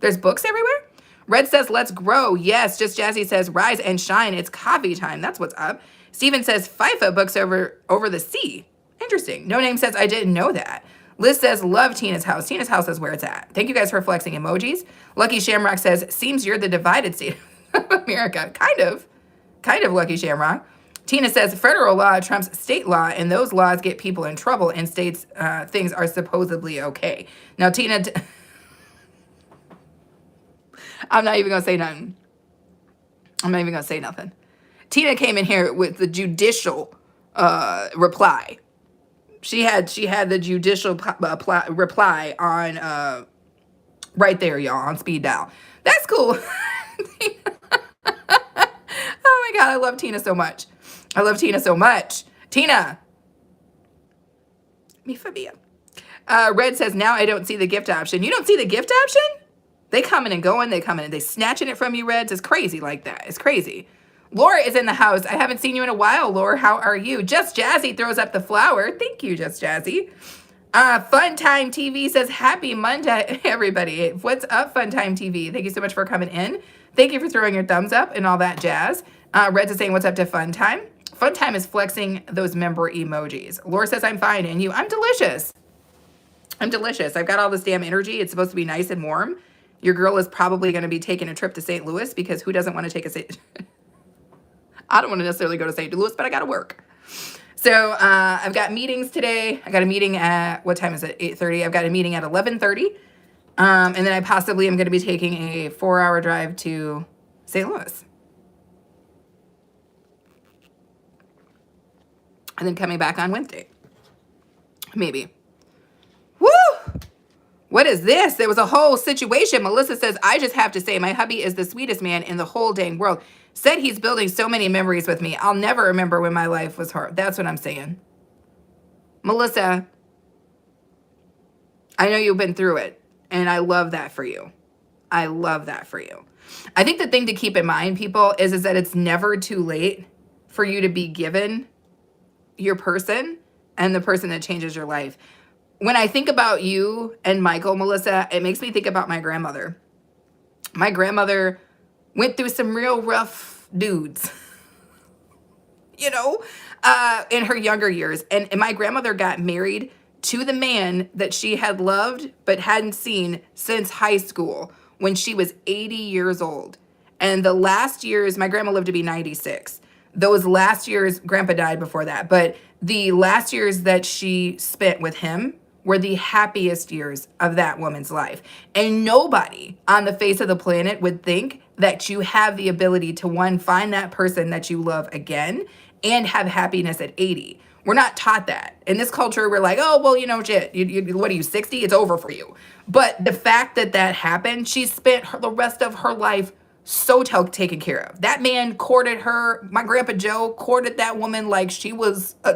There's books everywhere? Red says, let's grow. Yes, Just Jazzy says, rise and shine. It's coffee time. That's what's up. Steven says, FIFA books over the sea. Interesting. No Name says, I didn't know that. Liz says, love Tina's house. Tina's house is where it's at. Thank you guys for flexing emojis. Lucky Shamrock says, seems you're the divided state of America. Kind of, Lucky Shamrock. Tina says, federal law trumps state law, and those laws get people in trouble, and states' things are supposedly okay. Now, Tina... I'm not even going to say nothing. I'm not even going to say nothing. Tina came in here with the judicial reply. She had the judicial reply on right there, y'all, on speed dial. That's cool. Oh my God, I love Tina so much. I love Tina so much. Tina. Mi familia. Red says, now I don't see the gift option. You don't see the gift option? They coming and going. They coming and they snatching it from you, Reds. It's crazy like that. It's crazy. Laura is in the house. I haven't seen you in a while, Laura. How are you? Just Jazzy throws up the flower. Thank you, Just Jazzy. Fun Time TV says, happy Monday, everybody. What's up, Fun Time TV? Thank you so much for coming in. Thank you for throwing your thumbs up and all that jazz. Reds is saying, what's up to Fun Time? Fun Time is flexing those member emojis. Laura says, I'm fine. And you? I'm delicious. I'm delicious. I've got all this damn energy. It's supposed to be nice and warm. Your girl is probably going to be taking a trip to St. Louis because who doesn't want to take a I don't want to necessarily go to St. Louis, but I got to work. So I've got meetings today. I got a meeting at, what time is it? 8:30. I've got a meeting at 11:30. And then I possibly am going to be taking a 4-hour drive to St. Louis. And then coming back on Wednesday. Maybe. Woo! What is this? There was a whole situation. Melissa says, I just have to say, my hubby is the sweetest man in the whole dang world. Said he's building so many memories with me. I'll never remember when my life was hard. That's what I'm saying. Melissa, I know you've been through it, and I love that for you. I love that for you. I think the thing to keep in mind, people, is that it's never too late for you to be given your person and the person that changes your life. When I think about you and Michael, Melissa, it makes me think about my grandmother. My grandmother went through some real rough dudes, you know, in her younger years. And my grandmother got married to the man that she had loved but hadn't seen since high school when she was 80 years old. And the last years, my grandma lived to be 96. Those last years, grandpa died before that, but the last years that she spent with him were the happiest years of that woman's life. And nobody on the face of the planet would think that you have the ability to, one, find that person that you love again and have happiness at 80. We're not taught that. In this culture, we're like, oh, well, shit, what are you, 60? It's over for you. But the fact that that happened, she spent the rest of her life so taken care of. That man courted her. My grandpa Joe courted that woman like she was a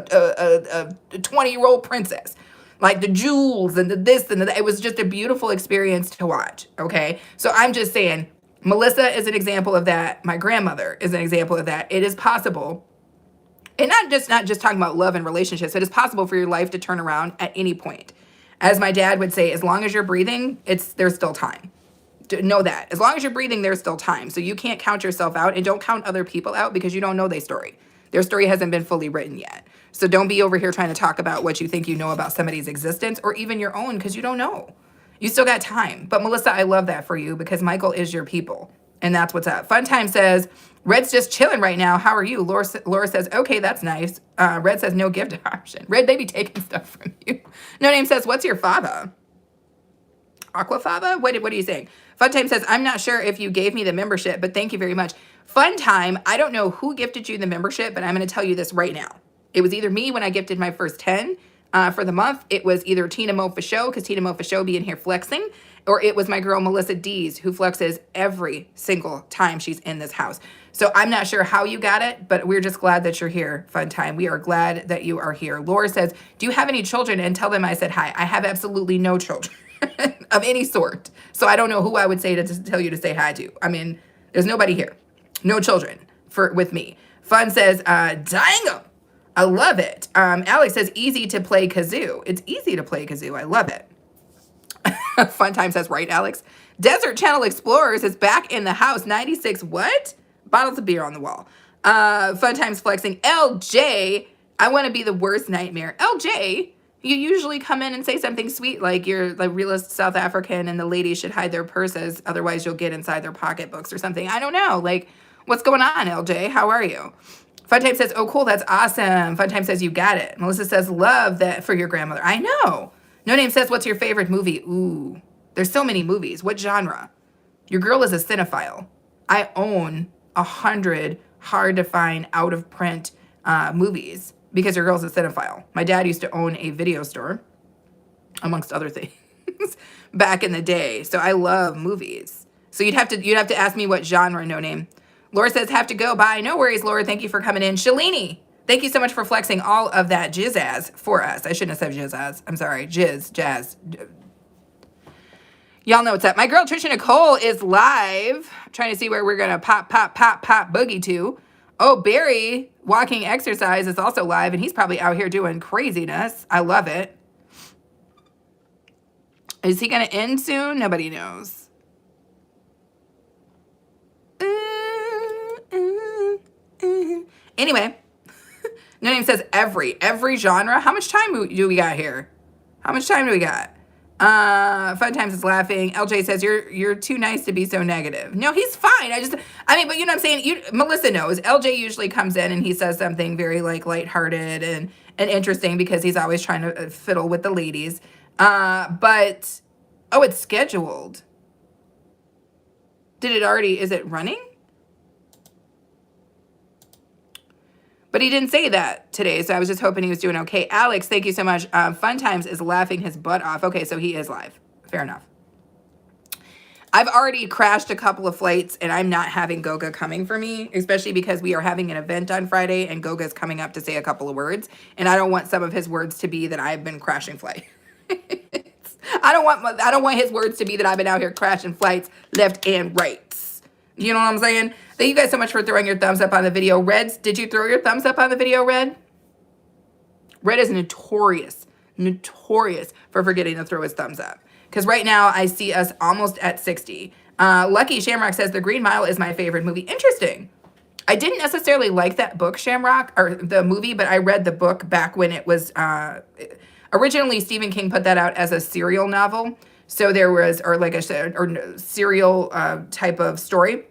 20-year-old princess. Like the jewels and the this and the that. It was just a beautiful experience to watch, okay? So I'm just saying, Melissa is an example of that. My grandmother is an example of that. It is possible, and not just talking about love and relationships, it is possible for your life to turn around at any point. As my dad would say, as long as you're breathing, there's still time. Know that. As long as you're breathing, there's still time. So you can't count yourself out, and don't count other people out because you don't know their story. Their story hasn't been fully written yet. So don't be over here trying to talk about what you think you know about somebody's existence or even your own, because you don't know. You still got time. But Melissa, I love that for you because Michael is your people. And that's what's up. Fun Time says, Red's just chilling right now. How are you? Laura says, okay, that's nice. Red says, no gift option. Red, they be taking stuff from you. No Name says, what's your father? Aquafaba? What are you saying? Fun Time says, I'm not sure if you gave me the membership, but thank you very much. Fun Time, I don't know who gifted you the membership, but I'm going to tell you this right now. It was either me when I gifted my first 10 for the month. It was either Tina Mofa Show, because Tina Mofa Show be in here flexing, or it was my girl Melissa Dees, who flexes every single time she's in this house. So I'm not sure how you got it, but we're just glad that you're here, Fun Time. We are glad that you are here. Laura says, do you have any children? And tell them I said hi. I have absolutely no children of any sort. So I don't know who I would say to tell you to say hi to. I mean, there's nobody here. No children with me. Fun says, dang 'em. I love it. Alex says, easy to play kazoo. It's easy to play kazoo. I love it. Fun Time says, right, Alex? Desert Channel Explorers is back in the house. 96 what? Bottles of beer on the wall. Fun Time's flexing. LJ, I want to be the worst nightmare. LJ, you usually come in and say something sweet like you're the realist South African and the ladies should hide their purses. Otherwise, you'll get inside their pocketbooks or something. I don't know. Like, what's going on, LJ? How are you? Fun Time says, oh, cool. That's awesome. Fun Time says, you got it. Melissa says, love that for your grandmother. I know. No Name says, what's your favorite movie? Ooh, there's so many movies. What genre? Your girl is a cinephile. I own 100 hard to find out of print movies because your girl's a cinephile. My dad used to own a video store, amongst other things, back in the day. So I love movies. So you'd have to ask me what genre, No Name. Laura says, have to go. Bye. No worries, Laura. Thank you for coming in. Shalini, thank you so much for flexing all of that jizzazz for us. I shouldn't have said jizzazz. I'm sorry. Jazz. Y'all know what's up. My girl Trisha Nicole is live. I'm trying to see where we're going to pop boogie to. Oh, Barry Walking Exercise is also live, and he's probably out here doing craziness. I love it. Is he going to end soon? Nobody knows. Anyway, No Name says every genre. How much time do we got here? How much time do we got? Fun Times is laughing. LJ says, you're too nice to be so negative. No, he's fine. But you know what I'm saying? Melissa knows. LJ usually comes in and he says something very like lighthearted and interesting because he's always trying to fiddle with the ladies. But, oh, it's scheduled. Is it running? But he didn't say that today, so I was just hoping he was doing okay. Alex, thank you so much. Fun Times is laughing his butt off. Okay, so he is live. Fair enough. I've already crashed a couple of flights, and I'm not having Goga coming for me, especially because we are having an event on Friday, and Goga's coming up to say a couple of words, and I don't want some of his words to be that I've been crashing flights. I don't want his words to be that I've been out here crashing flights left and right. You know what I'm saying? Thank you guys so much for throwing your thumbs up on the video. Reds, did you throw your thumbs up on the video, Red? Red is notorious for forgetting to throw his thumbs up. Because right now, I see us almost at 60. Lucky Shamrock says, The Green Mile is my favorite movie. Interesting. I didn't necessarily like that book, Shamrock, or the movie, but I read the book back when it was... originally, Stephen King put that out as a serial novel. So there was, or like I said, or serial type of story.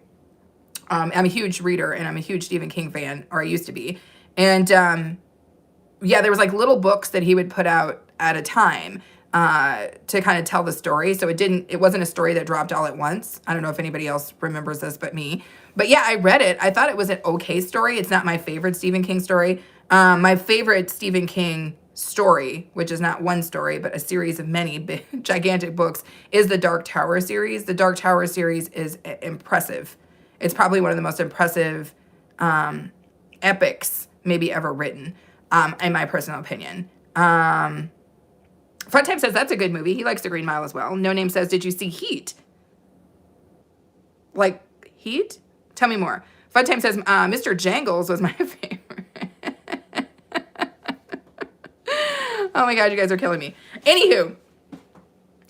I'm a huge reader and I'm a huge Stephen King fan, or I used to be. And yeah, there was like little books that he would put out at a time to kind of tell the story. So it wasn't a story that dropped all at once. I don't know if anybody else remembers this but me. But yeah, I read it. I thought it was an okay story. It's not my favorite Stephen King story. My favorite Stephen King story, which is not one story, but a series of many big, gigantic books, is the Dark Tower series. The Dark Tower series is impressive. It's probably one of the most impressive epics maybe ever written, in my personal opinion. Fun Time says that's a good movie. He likes The Green Mile as well. No Name says, did you see Heat? Like Heat? Tell me more. Fun Time says, Mr. Jangles was my favorite. Oh my God, you guys are killing me. Anywho,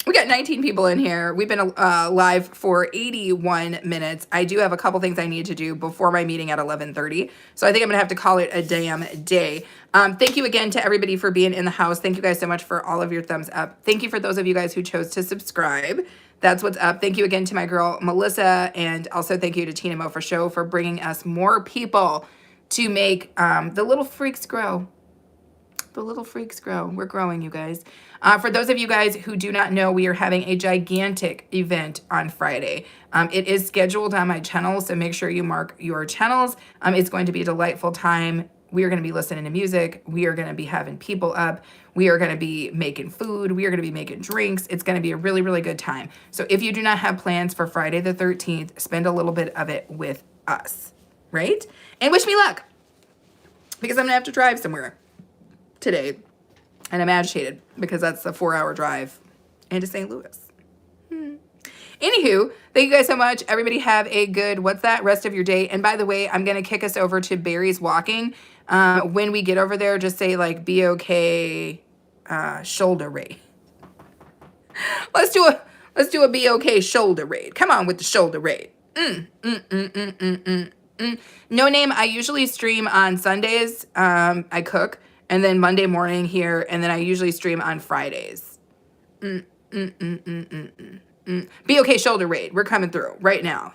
we got 19 people in here. We've been live for 81 minutes. I do have a couple things I need to do before my meeting at 11:30. So I think I'm going to have to call it a damn day. Thank you again to everybody for being in the house. Thank you guys so much for all of your thumbs up. Thank you for those of you guys who chose to subscribe. That's what's up. Thank you again to my girl, Melissa. And also thank you to Tina Mo for Show for bringing us more people to make the little freaks grow. The little freaks grow. We're growing, you guys. For those of you guys who do not know, we are having a gigantic event on Friday. It is scheduled on my channel, so make sure you mark your channels. It's going to be a delightful time. We are going to be listening to music. We are going to be having people up. We are going to be making food. We are going to be making drinks. It's going to be a really, really good time. So if you do not have plans for Friday the 13th, spend a little bit of it with us, right? And wish me luck, because I'm going to have to drive somewhere today, and I'm agitated because that's a 4-hour drive into St. Louis. Anywho, thank you guys so much. Everybody have a good, rest of your day. And by the way, I'm going to kick us over to Barry's Walking. When we get over there, just say like, be okay, shoulder raid. Let's do a be okay shoulder raid. Come on with the shoulder raid. No Name, I usually stream on Sundays. I cook. And then Monday morning here, and then I usually stream on Fridays. Be okay shoulder raid. We're coming through right now.